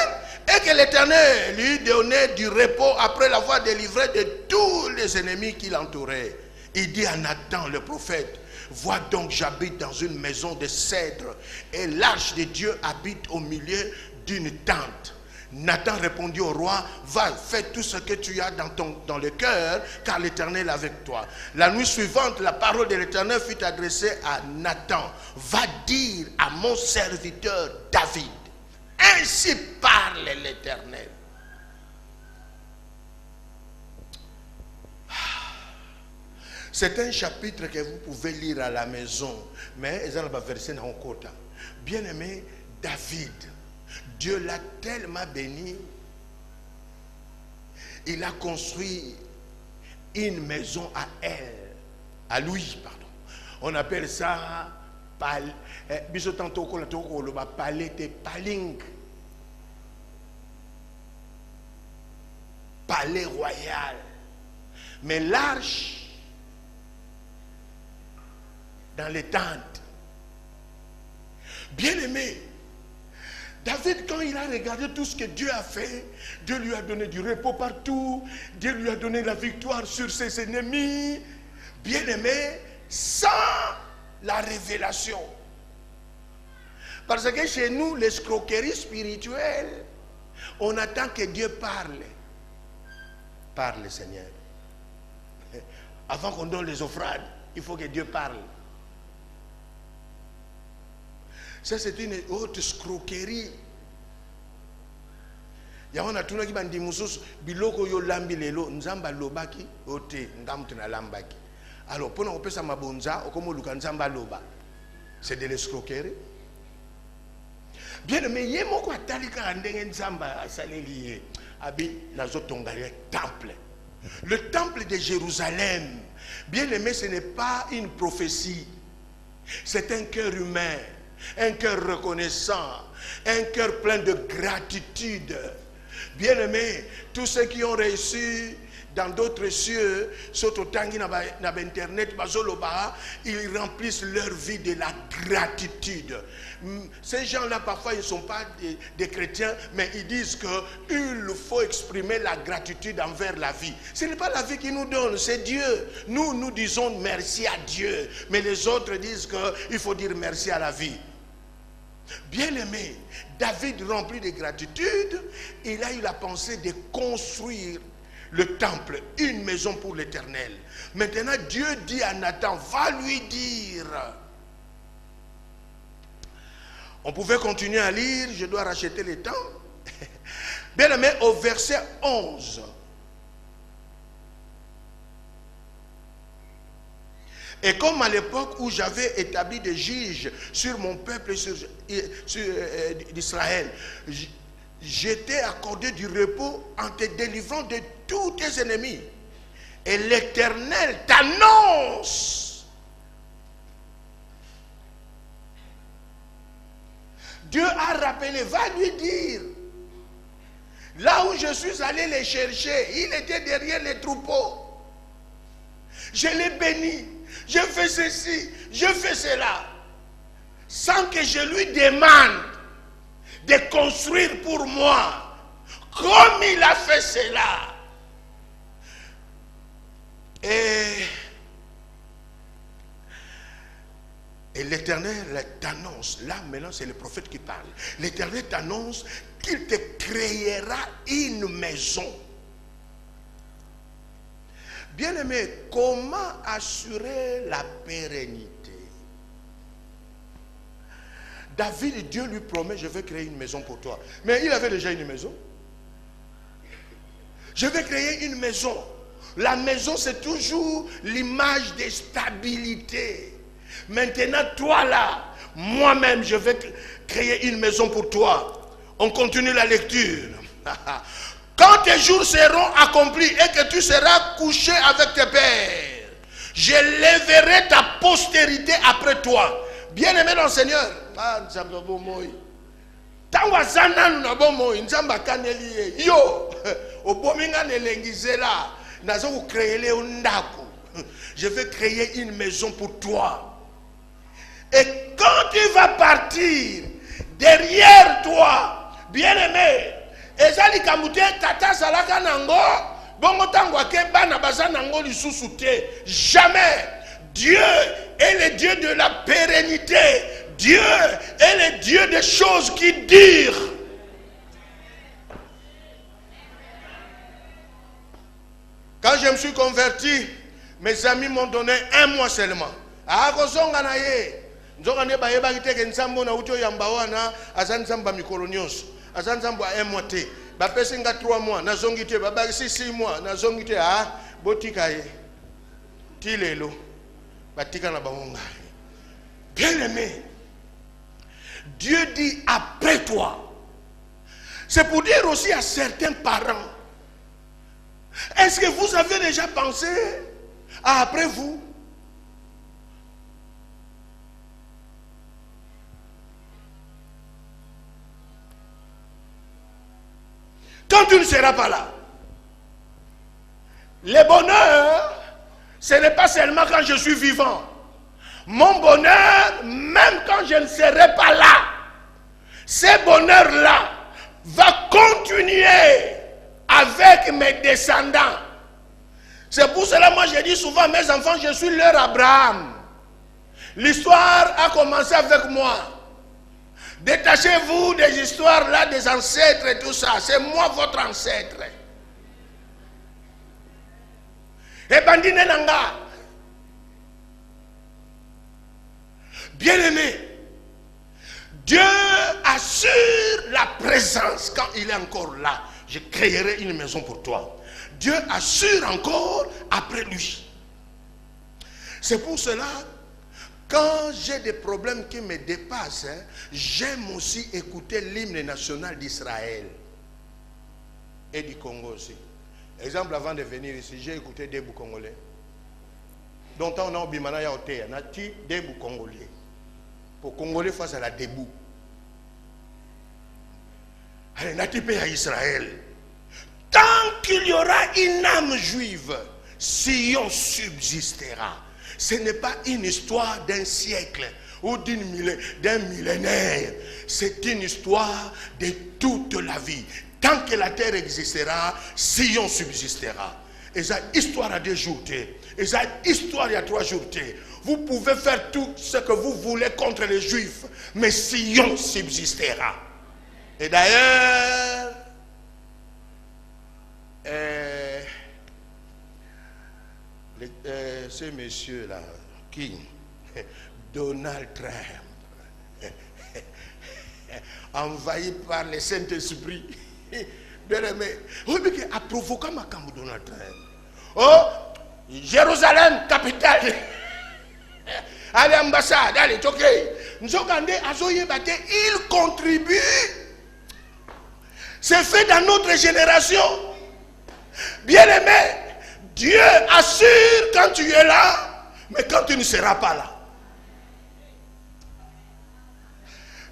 et que l'Éternel lui donnait du repos après l'avoir délivré de tous les ennemis qui l'entouraient, il dit à Nathan le prophète, vois donc, j'habite dans une maison de cèdre et l'arche de Dieu habite au milieu d'une tente. Nathan répondit au roi, va, fais tout ce que tu as dans le cœur, car l'Éternel est avec toi. La nuit suivante, la parole de l'Éternel fut adressée à Nathan. Va dire à mon serviteur David, ainsi parle l'Éternel. C'est un chapitre que vous pouvez lire à la maison, mais ils n'ont pas versé dans le côté. Bien-aimé David, Dieu l'a tellement béni, il a construit une maison à elle, à lui, pardon. On appelle ça palais de Paling, palais royal. Mais l'arche dans les tentes. Bien-aimé, David, quand il a regardé tout ce que Dieu a fait, Dieu lui a donné du repos partout, Dieu lui a donné la victoire sur ses ennemis. Bien-aimé, sans la révélation. Parce que chez nous, l'escroquerie spirituelle, on attend que Dieu parle. Parle, Seigneur. Avant qu'on donne les offrandes, il faut que Dieu parle. Ça, c'est une haute escroquerie. Il y a un atuna qui bandi musus biloko yo lambi lelo nzamba lobaki ote ngamtu na lambaki. Alors pour nous pesa mabonza okomo luka nzamba loba. C'est de l'escroquerie. Bien mais yemo ko atalika ndenge nzamba asaleli abi nazotonga le temple. Le temple de Jérusalem. Bien aimé, ce n'est pas une prophétie. C'est un cœur humain. Un cœur reconnaissant, un cœur plein de gratitude. Bien-aimés, tous ceux qui ont réussi dans d'autres cieux, ils remplissent leur vie de la gratitude. Ces gens-là, parfois, ils ne sont pas des chrétiens, mais ils disent qu'il faut exprimer la gratitude envers la vie. Ce n'est pas la vie qui nous donne, c'est Dieu. Nous disons merci à Dieu, mais les autres disent qu'il faut dire merci à la vie. Bien-aimé, David, rempli de gratitude, il a eu la pensée de construire le temple, une maison pour l'Éternel. Maintenant, Dieu dit à Nathan, va lui dire. On pouvait continuer à lire, je dois racheter le temps. Bien-aimé, au verset 11. Et comme à l'époque où j'avais établi des juges sur mon peuple, sur d'Israël, j'étais accordé du repos en te délivrant de tous tes ennemis. Et l'Éternel t'annonce. Dieu a rappelé, va lui dire. Là où je suis allé les chercher, il était derrière les troupeaux. Je l'ai béni. Je fais ceci, je fais cela, sans que je lui demande de construire pour moi, comme il a fait cela. Et l'Éternel t'annonce, là maintenant c'est le prophète qui parle, l'Éternel t'annonce qu'il te créera une maison. Bien-aimé, comment assurer la pérennité? David, Dieu lui promet, je vais créer une maison pour toi. Mais il avait déjà une maison. Je vais créer une maison. La maison, c'est toujours l'image de stabilité. Maintenant, toi là, moi-même, je vais créer une maison pour toi. On continue la lecture. Quand tes jours seront accomplis et que tu seras couché avec tes pères, je lèverai ta postérité après toi. Bien-aimé dans le Seigneur. Je vais créer une maison pour toi. Et quand tu vas partir, derrière toi, bien-aimé, ezali kamute tata salaka nango bongo tango ke bana bazana nango lisusu te. Jamais Dieu est le Dieu de la pérennité. Dieu est le Dieu des choses qui durent. Quand je me suis converti, mes amis m'ont donné 1 mois seulement. Un mois te. Bapesinga 3 mois. Nazongite. Babasi 6 mois. Nazongite. Ah, botikaye. Tilelo. Batika na bangonga. Bien aimé. Dieu dit après toi. C'est pour dire aussi à certains parents. Est-ce que vous avez déjà pensé à après vous? Quand tu ne seras pas là, le bonheur, ce n'est pas seulement quand je suis vivant. Mon bonheur, même quand je ne serai pas là, ce bonheur-là va continuer avec mes descendants. C'est pour cela, moi, je dis souvent à mes enfants, je suis leur Abraham. L'histoire a commencé avec moi. Détachez-vous des histoires là, des ancêtres et tout ça. C'est moi votre ancêtre. Et bandine nanga. Bien-aimé, Dieu assure la présence quand il est encore là. Je créerai une maison pour toi. Dieu assure encore après lui. C'est pour cela, quand j'ai des problèmes qui me dépassent, j'aime aussi écouter l'hymne national d'Israël et du Congo aussi. Exemple, avant de venir ici, j'ai écouté des bouts congolais. Donc, on a Obimana Yaoté, on a dit des bouts congolais. Pour Congolais face à la debout. Allez, n'a pas à Israël. Tant qu'il y aura une âme juive, Sion subsistera. Ce n'est pas une histoire d'un siècle ou d'un millénaire. C'est une histoire de toute la vie. Tant que la terre existera, Sion subsistera. Et ça, histoire à 2 jours. Et ça, histoire il y a 3 jours. Vous pouvez faire tout ce que vous voulez contre les Juifs, mais Sion subsistera. Et d'ailleurs, ce monsieur-là, qui Donald Trump, envahi par le Saint-Esprit, bien aimé, a provoqué ma camp Donald Trump. Oh, Jérusalem, capitale. Allez, ambassade, allez, ok. Il contribue. C'est fait dans notre génération. Bien aimé, Dieu assure quand tu es là, mais quand tu ne seras pas là.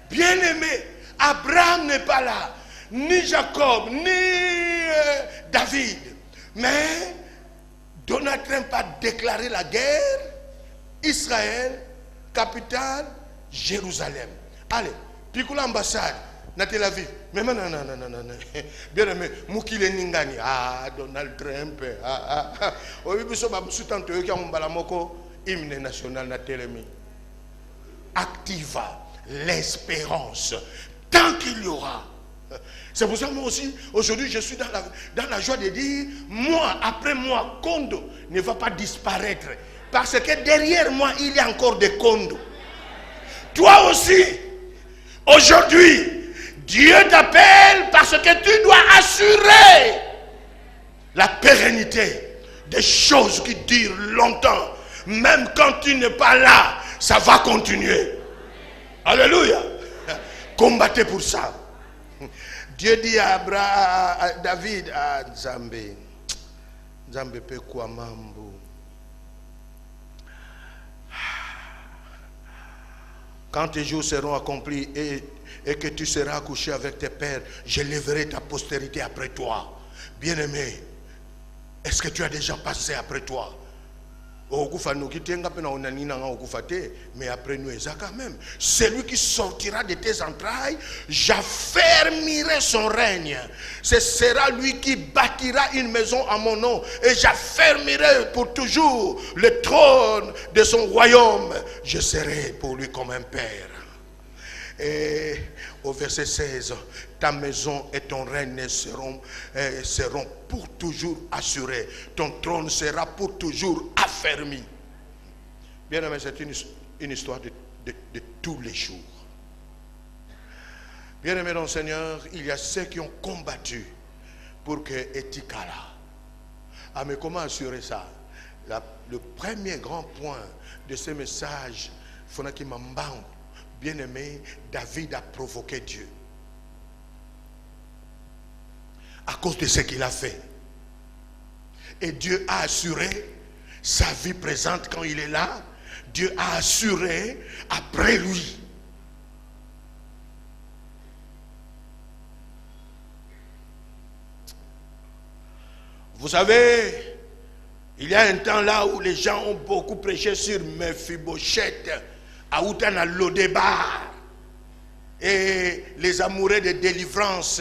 Bien aimé, Abraham n'est pas là, ni Jacob, ni David. Mais Donald Trump a déclaré la guerre. Israël, capitale, Jérusalem. Allez, pique l'ambassade, na Tel Aviv. Mais non. Bien aimé, Moukile Ningani. Ah, Donald Trump. Hymne national na Télémi. Activa l'espérance. Tant qu'il y aura. C'est pour ça que moi aussi, aujourd'hui, je suis dans la joie de dire, moi, après moi, Kondo ne va pas disparaître. Parce que derrière moi, il y a encore des condos. Toi aussi, aujourd'hui, Dieu t'appelle parce que tu dois assurer la pérennité des choses qui durent longtemps. Même quand tu n'es pas là, ça va continuer. Alléluia. Combattez pour ça. Dieu dit à David, à Nzambe pe kwa mambo. Quand tes jours seront accomplis et que tu seras couché avec tes pères, je lèverai ta postérité après toi. Bien-aimé, est-ce que tu as déjà passé après toi? Mais après nous, quand même. Celui qui sortira de tes entrailles, j'affermirai son règne. Ce sera lui qui bâtira une maison à mon nom. Et j'affermirai pour toujours le trône de son royaume. Je serai pour lui comme un père. Et au verset 16, ta maison et ton règne seront pour toujours assurés. Ton trône sera pour toujours affermi. Bien aimé, c'est une histoire de tous les jours. Bien aimé dans le Seigneur, il y a ceux qui ont combattu pour que Etikala. Ah, mais comment assurer ça? Le premier grand point de ce message, Fonaki Mambango. Bien-aimé, David a provoqué Dieu. À cause de ce qu'il a fait. Et Dieu a assuré sa vie présente quand il est là. Dieu a assuré après lui. Vous savez, il y a un temps là où les gens ont beaucoup prêché sur Mephibosheth. À Outana Lodebar. Et les amoureux de délivrance,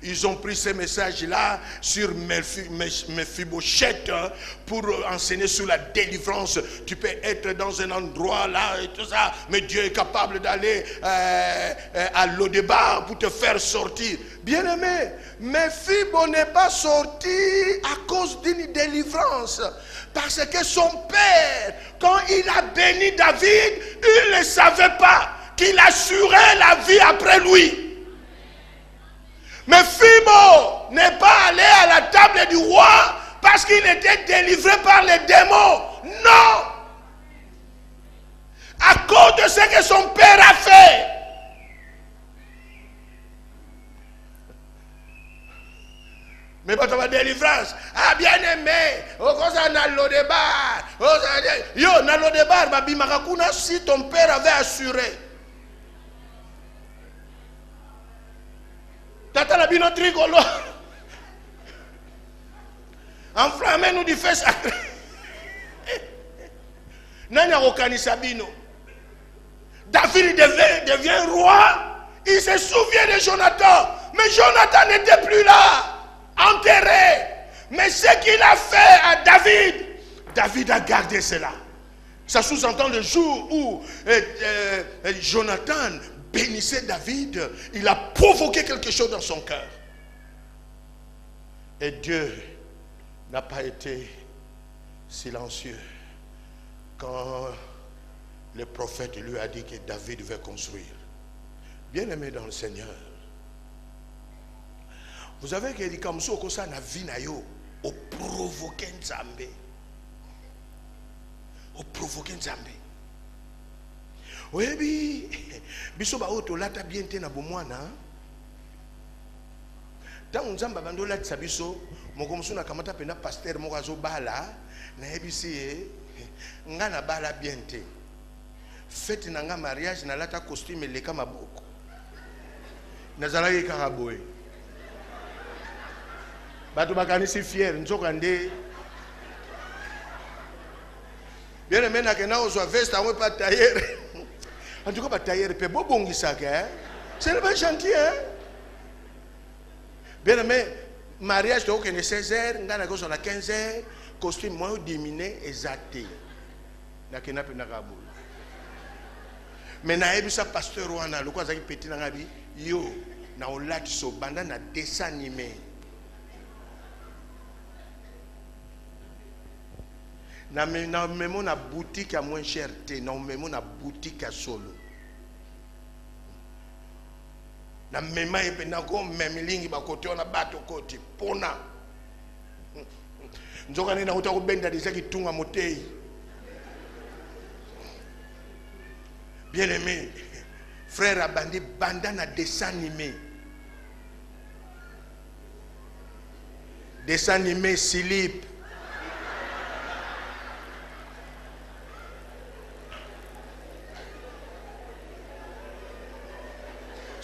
ils ont pris ce message-là sur Mephibosheth pour enseigner sur la délivrance. Tu peux être dans un endroit là et tout ça, mais Dieu est capable d'aller à Lodebar pour te faire sortir. Bien-aimé, Mephibosheth n'est pas sorti à cause d'une délivrance. Parce que son père, quand il a béni David, il ne savait pas qu'il assurait la vie après lui. Mais Mephibosheth n'est pas allé à la table du roi parce qu'il était délivré par les démons. Non! À cause de ce que son père a fait. Mais pas ta délivrance. Ah, bien aimé. Au cause na Lodebar. Yo, na Lodebar, babi makakuna si ton père avait assuré. Tata la bino tricolo. Enflammé nous du fait sacré. Nani akokanisa bino. David devient roi. Il se souvient de Jonathan. Mais Jonathan n'était plus là. Enterré. Mais ce qu'il a fait à David, David a gardé cela. Ça sous-entend le jour où Jonathan bénissait David, il a provoqué quelque chose dans son cœur. Et Dieu n'a pas été silencieux quand le prophète lui a dit que David devait construire. Bien-aimé dans le Seigneur, vous savez que comme ça, on a vu au provoquer Nzambe. Au provoquer Nzambe. Oui, biso ba oto lata bien te na bomwana. Tant Nzamba bando lata sabiso, moko musuna kamata pena pasteur moko azo bala, na ebisi nga na bala bien te. Fête na nga mariage na lata costume leka maboko. Nazalaki karaboy. Bato bakanisi fier nzoka nde bien aimé na kena ozwa veste awe pa tailleur en tout cas ba tailleur pe bobongisa ke c'est pas gentil hein bien aimé mariage to kene 16h ngana ko na 15h costume moi diminué exacté na kena pe na kabul mais na ebisa pasteur wana loko azaki petit na ngabi yo na olati so banda na dessin animé. Na memo na boutique à moins cher te, na memo na boutique à solo. Na mema ebe na go memilingi ba kote ona bato kote pona. Nzoka nina utako benda disaki tunga motei. Bien aimé, frère Abandi banda na dessin animé. Dessin animé Silip.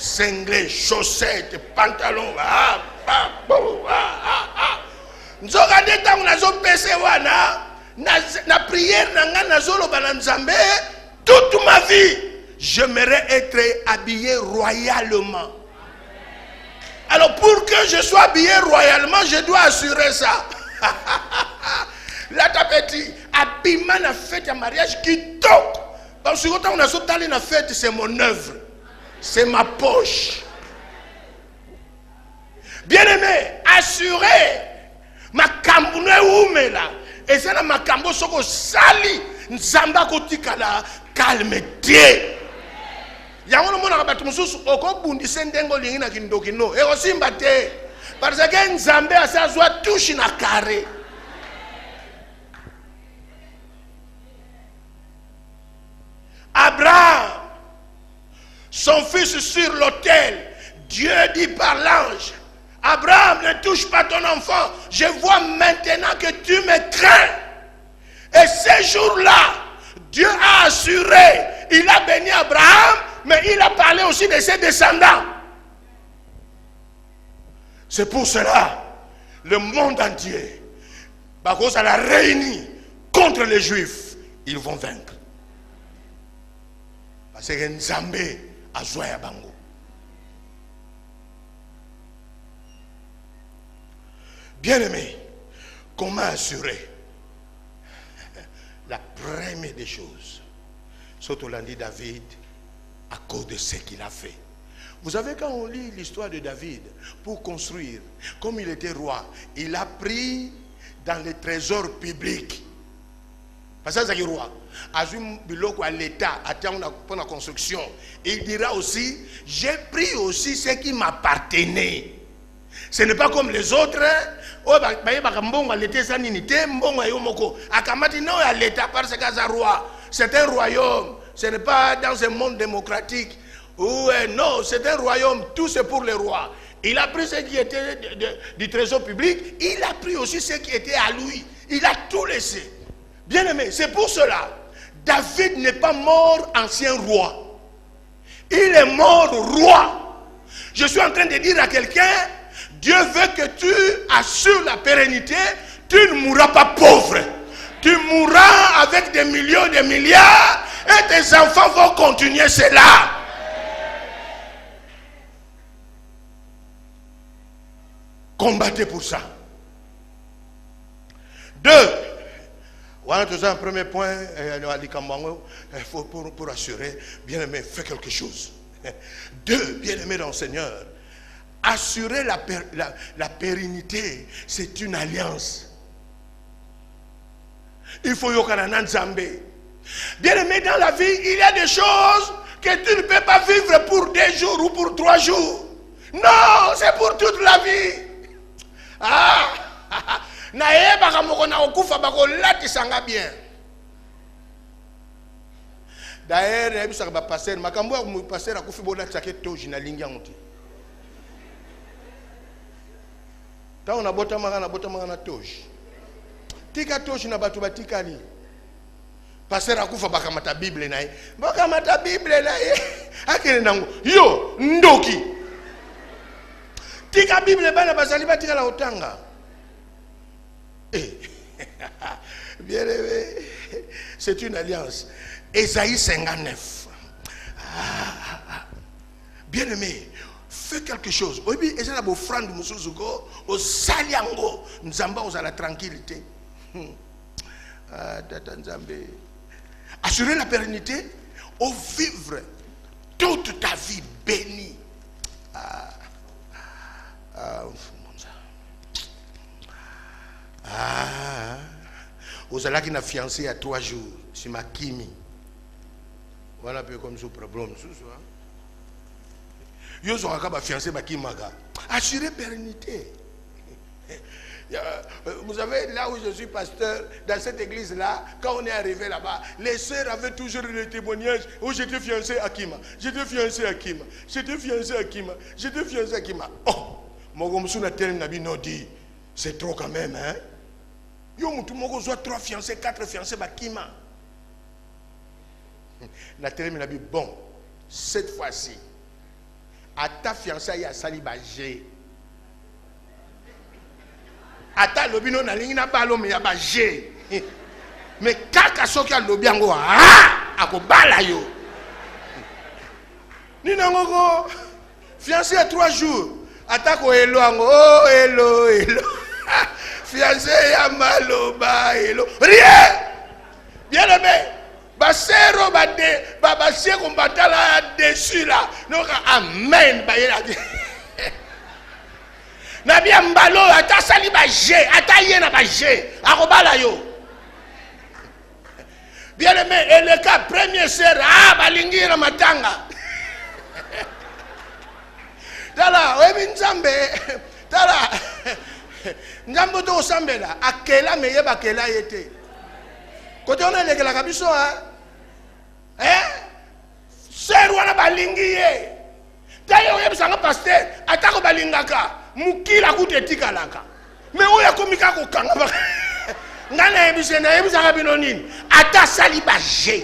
Cinglés, chaussettes, pantalons, nzoka deta unazo pese wana na prière nanga nazolo bananzambe toute ma vie j'aimerais être habillé royalement. Alors pour que je sois habillé royalement, je dois assurer ça. Là t'as petit habillement na fête à mariage qui toque. Parce que quand on a sauté na fête, c'est mon œuvre, c'est ma poche. Bien aimé, assurer ma kambune oume là. Et c'est là ma kambo soko sali nzamba kotikala calme tie. Yango no mona batu mususu okobundisa ndengo lingi na kindokino e osimba te parce que nzambe asazwa touche na carré. Abraham, son fils sur l'autel, Dieu dit par l'ange, Abraham, ne touche pas ton enfant, je vois maintenant que tu me crains. Et ce jour-là, Dieu a assuré, il a béni Abraham, mais il a parlé aussi de ses descendants. C'est pour cela, le monde entier, à cause de la réunie contre les Juifs, ils vont vaincre. Parce que Nzambe a joué à Bango. Bien aimé, comment assurer? La première des choses, surtout l'a dit David, à cause de ce qu'il a fait. Vous savez, quand on lit l'histoire de David, pour construire, comme il était roi, il a pris dans les trésors publics. Parce que c'est roi. Azum biloko à l'État, pour la construction. Il dira aussi, j'ai pris aussi ce qui m'appartenait. Ce n'est pas comme les autres. C'est un royaume. Ce n'est pas dans un monde démocratique. Non, c'est un royaume. Tout c'est pour les rois. Il a pris ce qui était du trésor public. Il a pris aussi ce qui était à lui. Il a tout laissé. Bien aimé, c'est pour cela. David n'est pas mort ancien roi. Il est mort roi. Je suis en train de dire à quelqu'un, Dieu veut que tu assures la pérennité. Tu ne mourras pas pauvre. Tu mourras avec des millions, des milliards. Et tes enfants vont continuer cela. Combattez pour ça. 2. Voilà tout ça, un premier point. Il faut pour assurer, bien aimé, fais quelque chose. 2. Bien aimé dans le Seigneur. Assurer la pérennité, c'est une alliance. Il faut yokanana Nzambe. Bien aimé, dans la vie, il y a des choses que tu ne peux pas vivre pour 2 jours ou pour 3 jours. Non, c'est pour toute la vie. Ah, nae baka moko na okufa bako latisanga bien. D'ailleurs, il y a passer makambo ya passer akufi bona tsake toji na lingi yango. Ta on a bota manga na toji. Tika toji na batu batikali. Passer akufa baka mata Bible nae. Baka mata Bible nae. Akene nango. Yo, ndoki. Tika Bible bana bazali batika la otanga. Bien aimé, c'est une alliance. Ésaïe 59. Bien aimé, fais quelque chose. Obi ezala bo frande musuzuko, o saliango, nzamba oza la tranquillité. Tata Nzambe. Assurer la pérennité, au vivre toute ta vie bénie. Vous allez qui n'a fiancé à 3 jours, c'est ma Kimi. Voilà un peu comme ce problème. Yo sont à fiancé ma Kimaga. Assurer pérennité. Vous savez, là où je suis pasteur, dans cette église-là, quand on est arrivé là-bas, les sœurs avaient toujours le témoignage. Oh, j'étais fiancé à Kima. J'étais fiancé à Kima. J'étais fiancé à Kima. J'étais fiancé à Kima. Oh, mon dit, c'est trop quand même, hein? Yo, tout le monde soit 3 fiancés, 4 fiancés, bah Kima. La télé m'a dit, bon, cette fois-ci, à ta fiancée, à Sali Bagé. Ata lobino na lingi na balo me ya ba G. Mais kaka soki alobi yango ah akobala yo. Ni nangoko fiancé à 3 jours. Atako elo yango oh elo. Fiancé ya maloba elo. Rien. Bien aimé. Basero basie combattant là dessus là. Donc amen ba yela. Na bien mbalo ata sali ba je, ata yena ba je. Akobala yo. Bien aimé, et le cas premier sœur, balingi na matanga. Tala, webi nzambe, tala, nzambo to osambe la, akela meye bakela yete. Kote on a la kabiso sœur wana balingi ye. Tayo yebi sanga pasteur, atako balingaka, mukila kutetika laka. Mais oya komika ko kanga ba. Ngana yebise na yebisa ka bino nini ata sali ba je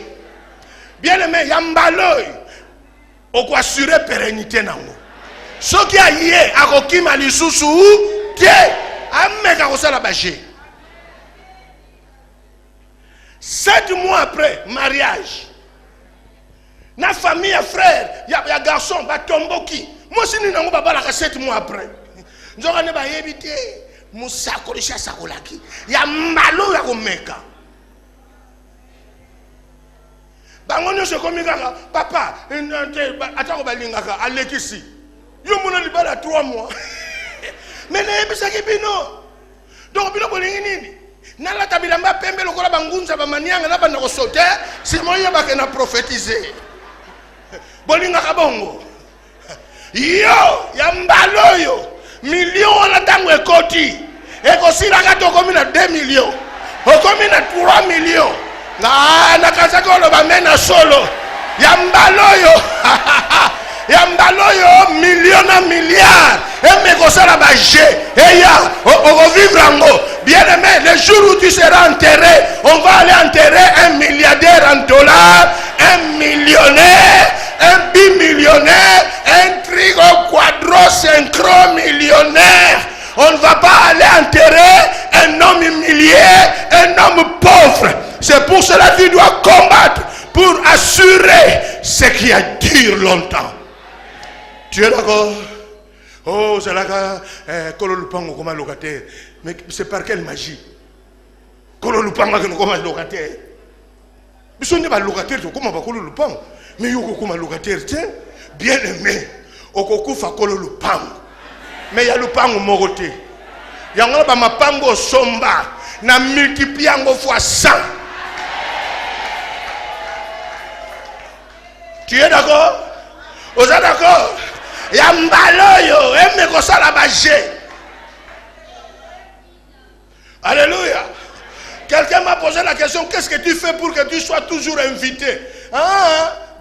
bien aimé yambaloy oko assurer pérennité nango soki aye akokima lisusu te ameka ko sala ba je 7 mois après mariage na famille ya frère ya garçon ba tomboki moi sini nango babala ka 7 mois après nzoka ne ba yebite musakolisha sakolaki ya mbalo ya komeka bango nyonso komikaka papa atako balingaka alekisi yo mona libala 3 mois mais nayebisaki bino donc bino bolingi nini nalata bilamba pembe lokola bangunza bamanianga na banda kosote simoyo bakena prophétiser bolingaka bongo yo ya mbalo yo million la tango ekoti ekosila kato komi na 2 millions okomi na 3 millions na kasaka oloba mena solo ya mbaloyo million na milliard emekosala ba je eya vivre ango bien aimé le jour où tu seras enterré on va aller enterrer un milliardaire en dollars, un millionnaire, un bimillionnaire, un trigo quadro synchro millionnaire. On ne va pas aller enterrer un homme humilié, un homme pauvre. C'est pour cela que tu dois combattre pour assurer ce qui a duré longtemps. Tu es d'accord? Oh, c'est là que Kololupango comme locataire. Mais c'est par quelle magie? Kololupango comme locataire. Mais ce n'est pas locataire, comment va Kololupango? Mais il y a comme locataire, tiens, bien aimé. Okokufa Kololupango. Mais il y a le pango moroté. Il y a un pango somba. Na multiplié fois 100. Tu es d'accord? Vous êtes d'accord? Il y a un baloyo. Et me kosa la bagé. Alléluia. Quelqu'un m'a posé la question, qu'est-ce que tu fais pour que tu sois toujours invité?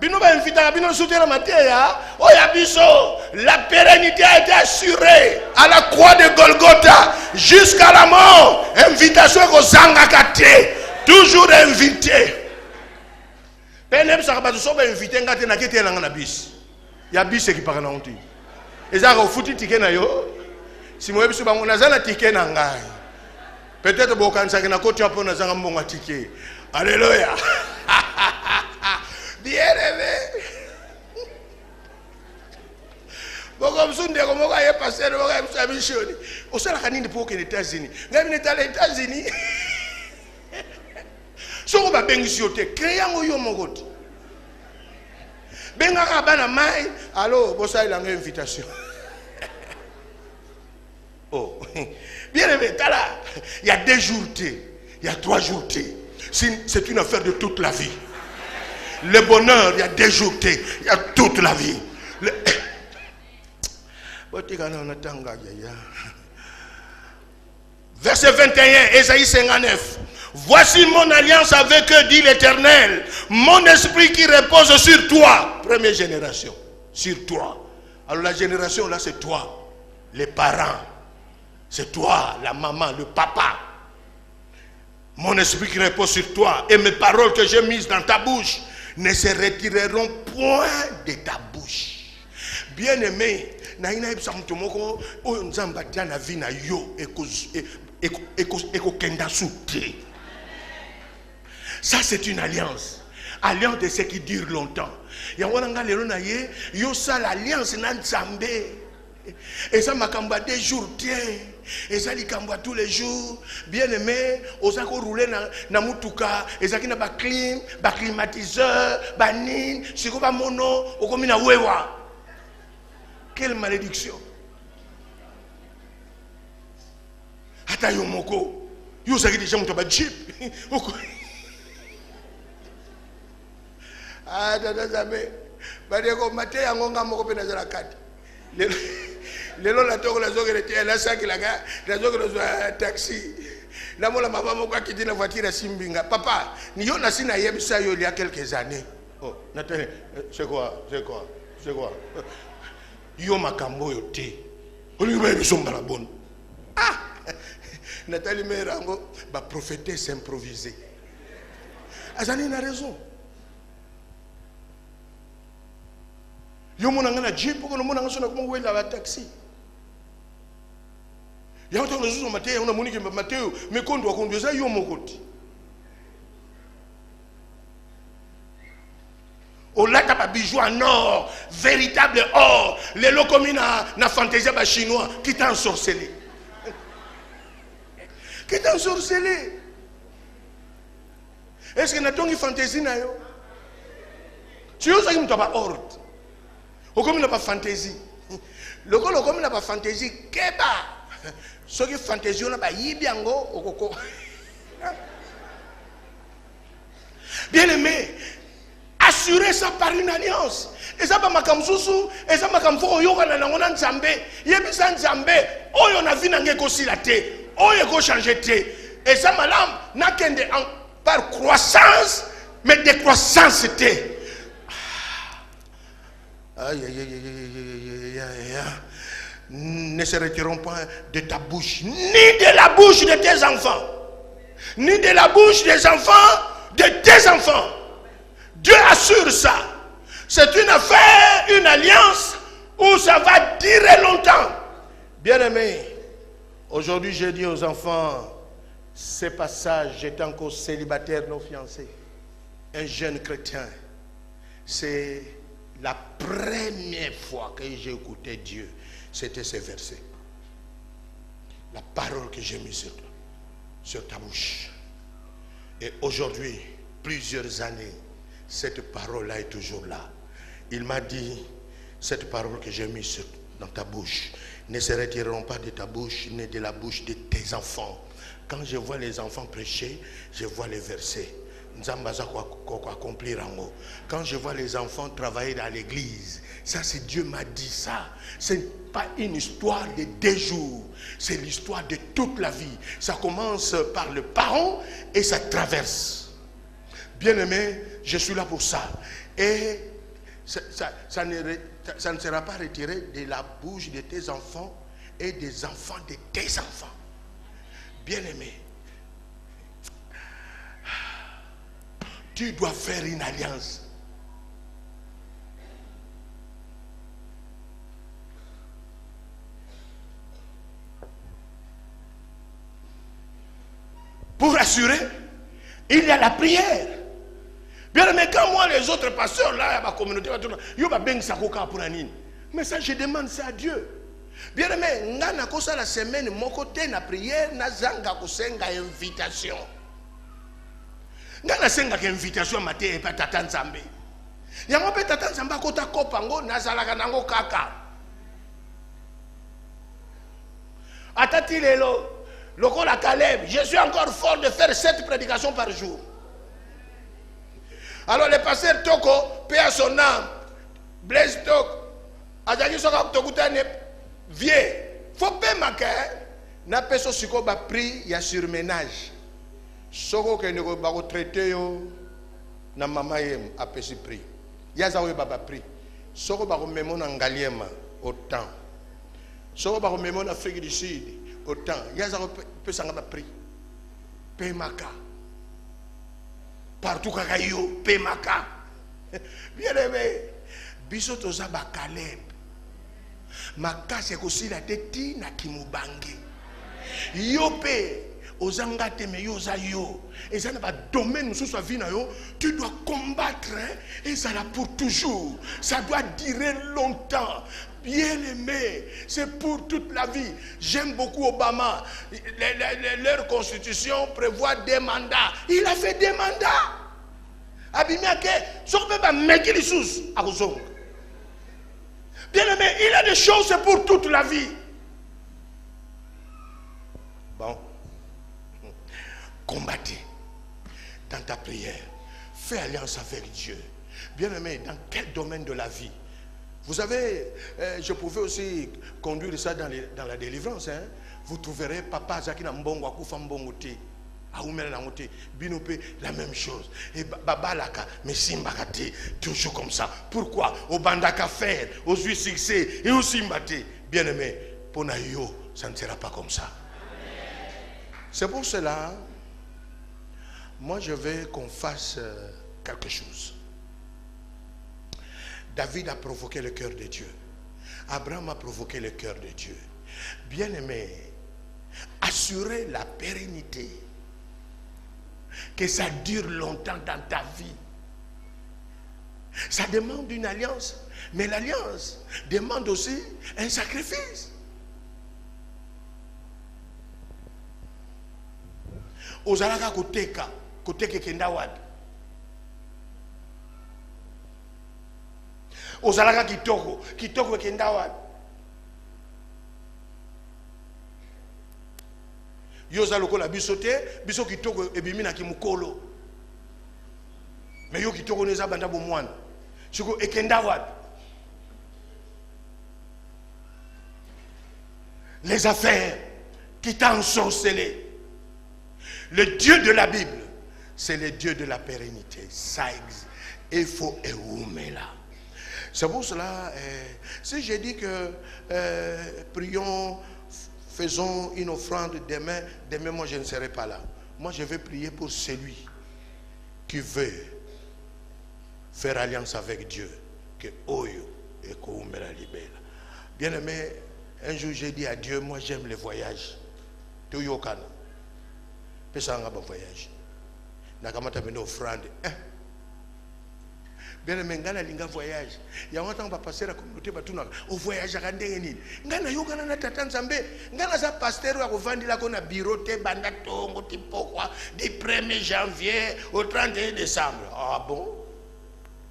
Bino ba invité, bino soutenir matéria. Oh ya biso, la pérennité a été assurée à la croix de Golgotha jusqu'à la mort. Invitation ko zanga kate, toujours invité. Penem sa ba so ba invité ngate na kete na bis. Ya bis qui parle na honte. Eza ko futi ticket na yo. Si mo biso ba ngona zana ticket na ngai. Peut-être bo kanisa na koti apo na zanga mbonga ticket. Alléluia. Bien aimé. Beaucoup de gens disent que vous passé à mission. Au sein de la canine pour les États-Unis. Vous avez été aux États-Unis. Si vous avez bien ici, créez un yomogot. Ben Arabana Mai, alors vous avez une invitation. Oh, bien aimé, il y a 2 jours, il y a 3 jours. C'est une affaire de toute la vie. Le bonheur, il y a 2 jours, il y a toute la vie. Verset 21, Ésaïe 59. Voici mon alliance avec eux, dit l'Éternel. Mon esprit qui repose sur toi. Première génération, sur toi. Alors la génération là, c'est toi, les parents. C'est toi, la maman, le papa. Mon esprit qui repose sur toi et mes paroles que j'ai mises dans ta bouche ne se retireront point de ta bouche. Bien aimé, naina ibsamtu moko o nzamba na vie na yo eko kenda souté. Ça, c'est une alliance. Alliance de ce qui dure longtemps. Yo ça l'alliance nan Nzambe. Et ça m'a kamba des jours tiens. Et ça li kamba tous les jours. Bien aimé, osa ko rouler na mutuka, et ça qui na ba clim, ba climatiseur, ba nin, siko ba mono, okomi na wewa. Quelle malédiction. Ata yo moko. Yo ça qui déjà muto ba jeep. Ah, dada zabe. Badeko mate yango ngamoko pe na zala kati. Lelo la toko la zoge le la saki la ga, la zoge le taxi. La mola mama moko akiti na voiture simbinga. Papa, ni yo na sina yebisa yo il y a quelques années. Oh, Nathalie, c'est quoi? Yo makambo yo te. Oli ba biso mbala bonne. Ah! Nathalie Merango ba prophétesse improvisée. Azani na raison. Yo monanga na jeep ko no monanga sona ko wela ba taxi. Ya watu wanazuzu Mateo una munike Mateo mekondo akondoza yo mokoti. Olata ba bijoux en or, véritable or, les locomina na fantaisie ba chinois qui t'a ensorcelé. Qui t'a ensorcelé. Est-ce que na tongi fantaisie na yo? Tu oses qui m'ta ba ordre. Comme il n'a pas fantaisie. Le gars, comme il n'a pas fantaisie, keba. Ce qui est fantaisie, on n'a pas yibiango au coco. Bien aimé, assurer ça par une alliance. Et ça, ma kamsusu, et ça, ma kamfo, yoga na ngona nzambe. Yebisa nzambe, oyo na vi nange ko silate, oyo ko changer te. Et ça, madame, n'a qu'un par croissance, mais décroissance te. Aïe, aïe, aïe, aïe, aïe, aïe. Ne se retirons pas de ta bouche, ni de la bouche de tes enfants, ni de la bouche des enfants de tes enfants. Dieu assure ça. C'est une affaire, une alliance où ça va durer longtemps. Bien aimé, aujourd'hui j'ai dit aux enfants, c'est pas ça, j'étais encore célibataire, non fiancé. Un jeune chrétien, c'est la première fois que j'ai écouté Dieu, c'était ces versets. La parole que j'ai mise sur ta bouche. Et aujourd'hui, plusieurs années, cette parole-là est toujours là. Il m'a dit, cette parole que j'ai mise dans ta bouche ne se retireront pas de ta bouche, ni de la bouche de tes enfants. Quand je vois les enfants prêcher, je vois les versets. Quand je vois les enfants travailler dans l'église, ça c'est Dieu m'a dit ça. Ce n'est pas une histoire de 2 jours, c'est l'histoire de toute la vie. Ça commence par le parent et ça traverse. Bien aimé, je suis là pour ça. Et ça ne sera pas retiré de la bouche de tes enfants et des enfants de tes enfants. Bien aimé, tu dois faire une alliance. Pour assurer, il y a la prière. Bien, mais quand moi, les autres pasteurs, là, ma communauté, mais ça, je demande ça à Dieu. Bien, mais la semaine, mon côté, la prière, na zanga kosenga invitation. Ngana senga ke invitation matin et pas tata nzambe. Yango pe tata nzambe kota kopango nazalaka nango kaka. Atati lelo lokola Caleb, je suis encore fort de faire 7 prédications par jour. Alors le pasteur Toko, paix à son âme, Blaise Tok, azali soka tokutane vieux. Faut pas marquer na peso siko ba prix ya surménage. Soko ke ndeko ba ko traiter yo na mama yem apesi prix. Yaza we baba prix. Soko ba ko memo na ngaliema autant. Soko ba ko memo na Afrique du Sud autant. Yaza ko pesa ngaba prix. Pe maka. Partout kakayo pe maka. Bien aimé. Biso toza ba Caleb. Maka c'est aussi la tête na kimubange. Yope ozangate me yo za yo. Et ça n'a pas domaine sous sa vie na yo, tu dois combattre et ça là pour toujours. Ça doit durer longtemps. Bien aimé, c'est pour toute la vie. J'aime beaucoup Obama. Leur constitution prévoit des mandats. Il a fait des mandats. Abimiake, son peuple a mec les sous à Kozong. Bien aimé, il a des choses pour toute la vie. Bon, combattez dans ta prière. Fais alliance avec Dieu. Bien aimé, dans quel domaine de la vie? Vous savez, je pouvais aussi conduire ça dans la délivrance. Hein? Vous trouverez papa Zaki Mbongo Akufa Mbongote. Binope, la même chose. Et Babalaka, mais Simbakate, toujours comme ça. Pourquoi? Au Bandaka faire, aux succès et au Simbate. Bien aimé, pour Naïo, ça ne sera pas comme ça. C'est pour cela, moi je veux qu'on fasse quelque chose. David a provoqué le cœur de Dieu. Abraham a provoqué le cœur de Dieu. Bien aimé, assurer la pérennité. Que ça dure longtemps dans ta vie. Ça demande une alliance. Mais l'alliance demande aussi un sacrifice. Ozalaka koteka, koteke kendawad. Ozalaka kitoko, kitoko kendawad. Yoza lokola bisote, biso kitoko ebimina kimukolo. Mais yo kitoko neza banda bomwana. Chiko ekendawad. Les affaires qui t'ont ensorcelé. Le Dieu de la Bible, c'est le Dieu de la pérennité. Ça existe. Il faut là. C'est pour cela, si je dis que prions, faisons une offrande demain, moi je ne serai pas là. Moi je vais prier pour celui qui veut faire alliance avec Dieu. Que Oyo et Koumela libère. Bien aimé, un jour j'ai dit à Dieu, moi j'aime les voyages. Tu es au Canada. Pesanga ba voyage. Nakamata bendo offrande. Bien aimé, ngana linga voyage. Ya wata ba passer la communauté batuna au voyage à ndenge nini. Ngana yoka na tata Nzambe, ngana za pasteur wa kovandila ko na bureau te banda tongo tipokwa du 1er janvier au 31 décembre. Ah bon?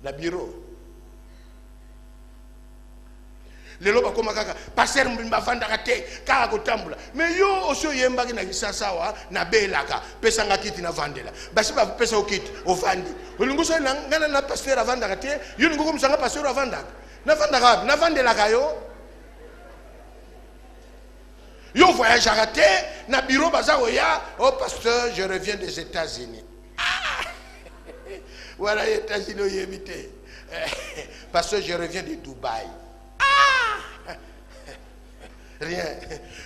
La bureau. Lelo bakoma kaka passer mbimba vandaka te kaka kotambula. Mais yo osio yembaki na kisasawa na belaka pesanga kiti na vandela. Basi ba pesa okiti ovandi. Olinguso ngana na pasteur avandaka te, yo ningo komsanga pasteur avandaka. Na vandaka na vandela kayo. Yo voyage arrêté na bureau bazako ya, oh pasteur, je reviens des États-Unis. Ah! Voilà les États-Unis yebité. Pasteur, je reviens de Dubaï. Rien.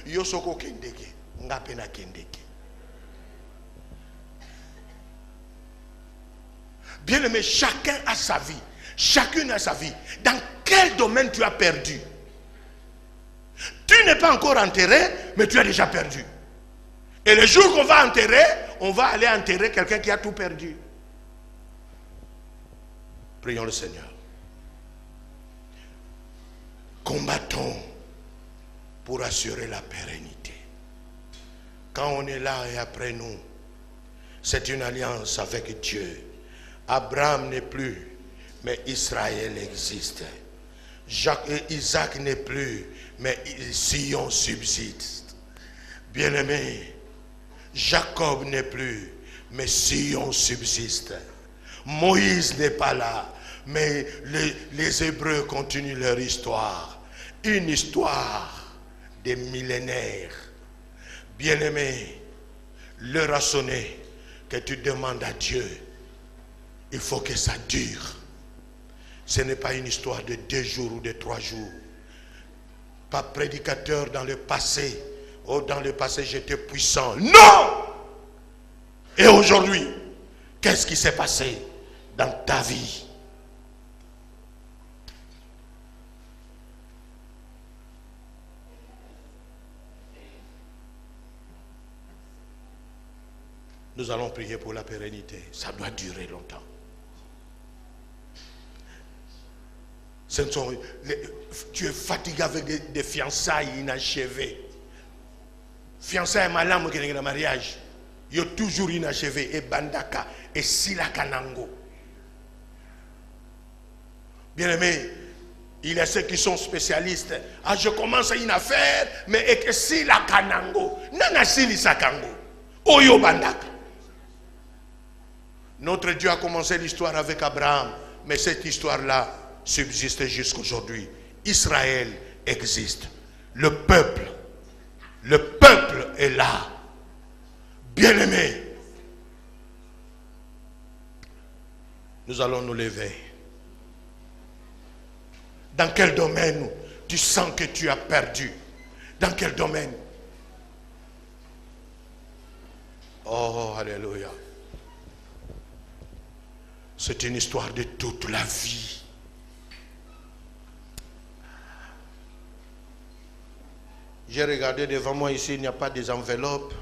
Yosoko kendeke. Ngapena kendeke. Bien aimé, chacun a sa vie. Chacune a sa vie. Dans quel domaine tu as perdu? Tu n'es pas encore enterré, mais tu as déjà perdu. Et le jour qu'on va enterrer, on va aller enterrer quelqu'un qui a tout perdu. Prions le Seigneur. Combattons pour assurer la pérennité. Quand on est là et après nous, c'est une alliance avec Dieu. Abraham n'est plus, mais Israël existe. Isaac n'est plus, mais Sion subsiste. Bien-aimé, Jacob n'est plus, mais Sion subsiste. Moïse n'est pas là, mais les Hébreux continuent leur histoire. Une histoire des millénaires. Bien-aimé, l'heure a sonné que tu demandes à Dieu. Il faut que ça dure. Ce n'est pas une histoire de 2 jours ou de 3 jours. Pas prédicateur dans le passé. Oh, dans le passé j'étais puissant. Non! Et aujourd'hui, qu'est-ce qui s'est passé dans ta vie? Nous allons prier pour la pérennité. Ça doit durer longtemps. Tu es fatigué avec des fiançailles inachevées. Fiançailles malam qui est le mariage. Il y a toujours inachevé. Et bandaka. Et silakanango. Bien aimé, il y a ceux qui sont spécialistes. Ah, je commence une affaire, mais et que silakanango. Nana silisakango. Oyo bandaka. Notre Dieu a commencé l'histoire avec Abraham, mais cette histoire-là subsiste jusqu'aujourd'hui. Israël existe. Le peuple est là. Bien-aimé, nous allons nous lever. Dans quel domaine tu sens que tu as perdu? Dans quel domaine? Oh, alléluia. C'est une histoire de toute la vie. J'ai regardé devant moi ici, il n'y a pas des enveloppes.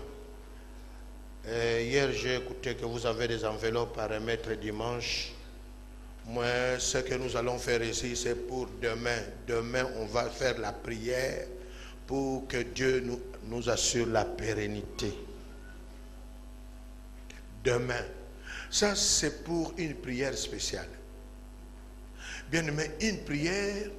Hier, j'ai écouté que vous avez des enveloppes à remettre dimanche. Moi, ce que nous allons faire ici, c'est pour demain. Demain, on va faire la prière pour que Dieu nous assure la pérennité. Demain. Ça, c'est pour une prière spéciale. Bien aimé, une prière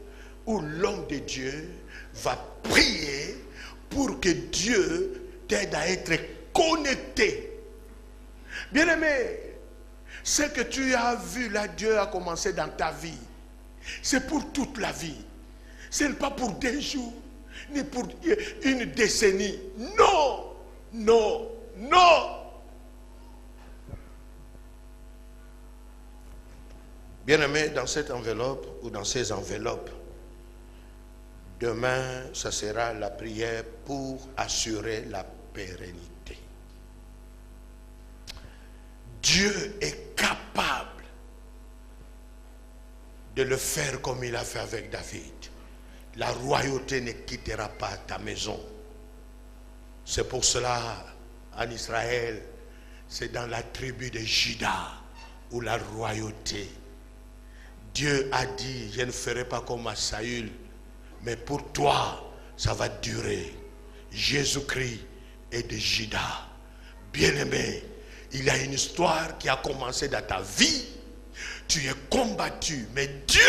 où l'homme de Dieu va prier pour que Dieu t'aide à être connecté. Bien aimé, ce que tu as vu là, Dieu a commencé dans ta vie. C'est pour toute la vie. Ce n'est pas pour des jours, ni pour une décennie. Non, non, non. Bien-aimé, dans cette enveloppe ou dans ces enveloppes, demain, ça sera la prière pour assurer la pérennité. Dieu est capable de le faire comme il a fait avec David. La royauté ne quittera pas ta maison. C'est pour cela, en Israël, c'est dans la tribu de Juda où la royauté. Dieu a dit, je ne ferai pas comme à Saül, mais pour toi, ça va durer. Jésus-Christ est de Juda. Bien-aimé, il y a une histoire qui a commencé dans ta vie. Tu es combattu, mais Dieu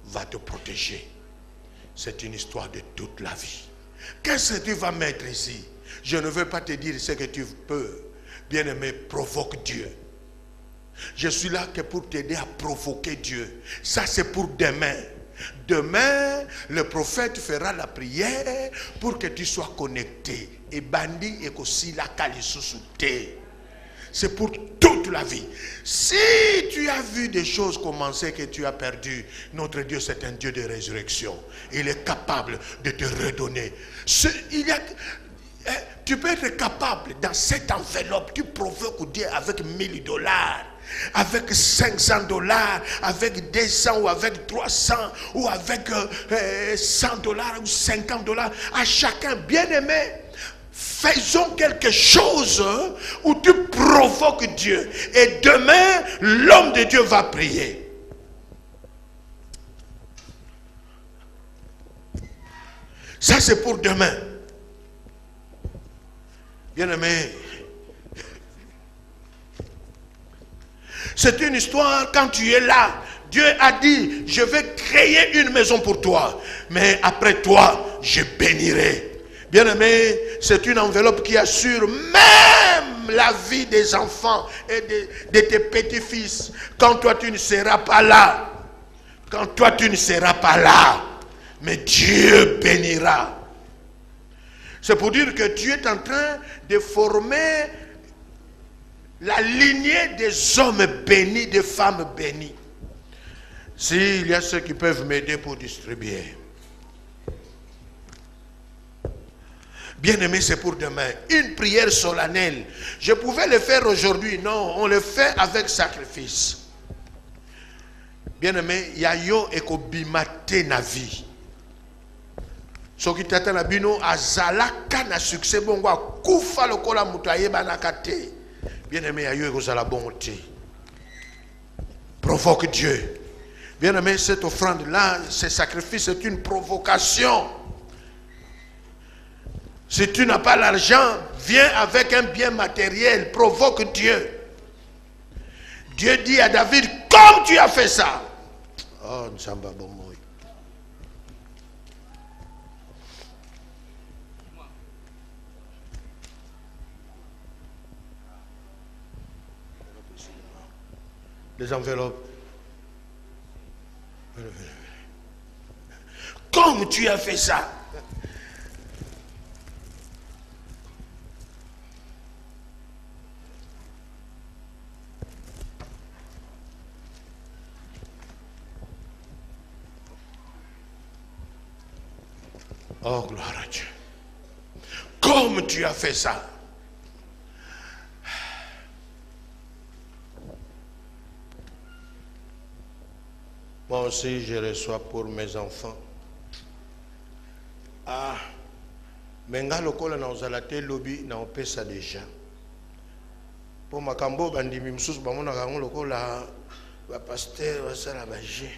va te protéger. C'est une histoire de toute la vie. Qu'est-ce que tu vas mettre ici? Je ne veux pas te dire ce que tu peux. Bien-aimé, provoque Dieu. Je suis là que pour t'aider à provoquer Dieu. Ça, c'est pour demain. Demain, le prophète fera la prière pour que tu sois connecté. Et bandi et aussi la calisouté. C'est pour toute la vie. Si tu as vu des choses commencer que tu as perdu, notre Dieu, c'est un Dieu de résurrection. Il est capable de te redonner. Tu peux être capable, dans cette enveloppe, tu provoques Dieu avec $1000. Avec $500, avec 200 ou avec 300 ou avec $100 ou $50 à chacun. Bien aimé, faisons quelque chose où tu provoques Dieu. Et demain, l'homme de Dieu va prier. Ça, c'est pour demain. Bien aimé, c'est une histoire quand tu es là. Dieu a dit, je vais créer une maison pour toi. Mais après toi, je bénirai. Bien-aimé, c'est une enveloppe qui assure même la vie des enfants et de tes petits-fils. Quand toi, tu ne seras pas là. Quand toi, tu ne seras pas là. Mais Dieu bénira. C'est pour dire que Dieu est en train de former la lignée des hommes bénis, des femmes bénies. S'il y a ceux qui peuvent m'aider pour distribuer. Bien-aimé, c'est pour demain. Une prière solennelle. Je pouvais le faire aujourd'hui. Non, on le fait avec sacrifice. Bien-aimé, yayo ekobimate na vie. Soki tata na bino azalaka na succès bongo akufa lokola mutu ayeba na kate. Bien-aimé, aïe, à la bonté. Provoque Dieu. Bien-aimé, cette offrande-là, ce sacrifice, c'est une provocation. Si tu n'as pas l'argent, viens avec un bien matériel, provoque Dieu. Dieu dit à David, comme tu as fait ça. Oh, Nsamba Bomoy. Les enveloppes. Comme tu as fait ça. Oh, gloire à Dieu. Comme tu as fait ça. Moi aussi, je reçois pour mes enfants. Ah, mais nga lokola na ozalate lobby na opesa déjà. Pour makambo bandimi msusu bamona kango lokola ba pasteur basala ba G.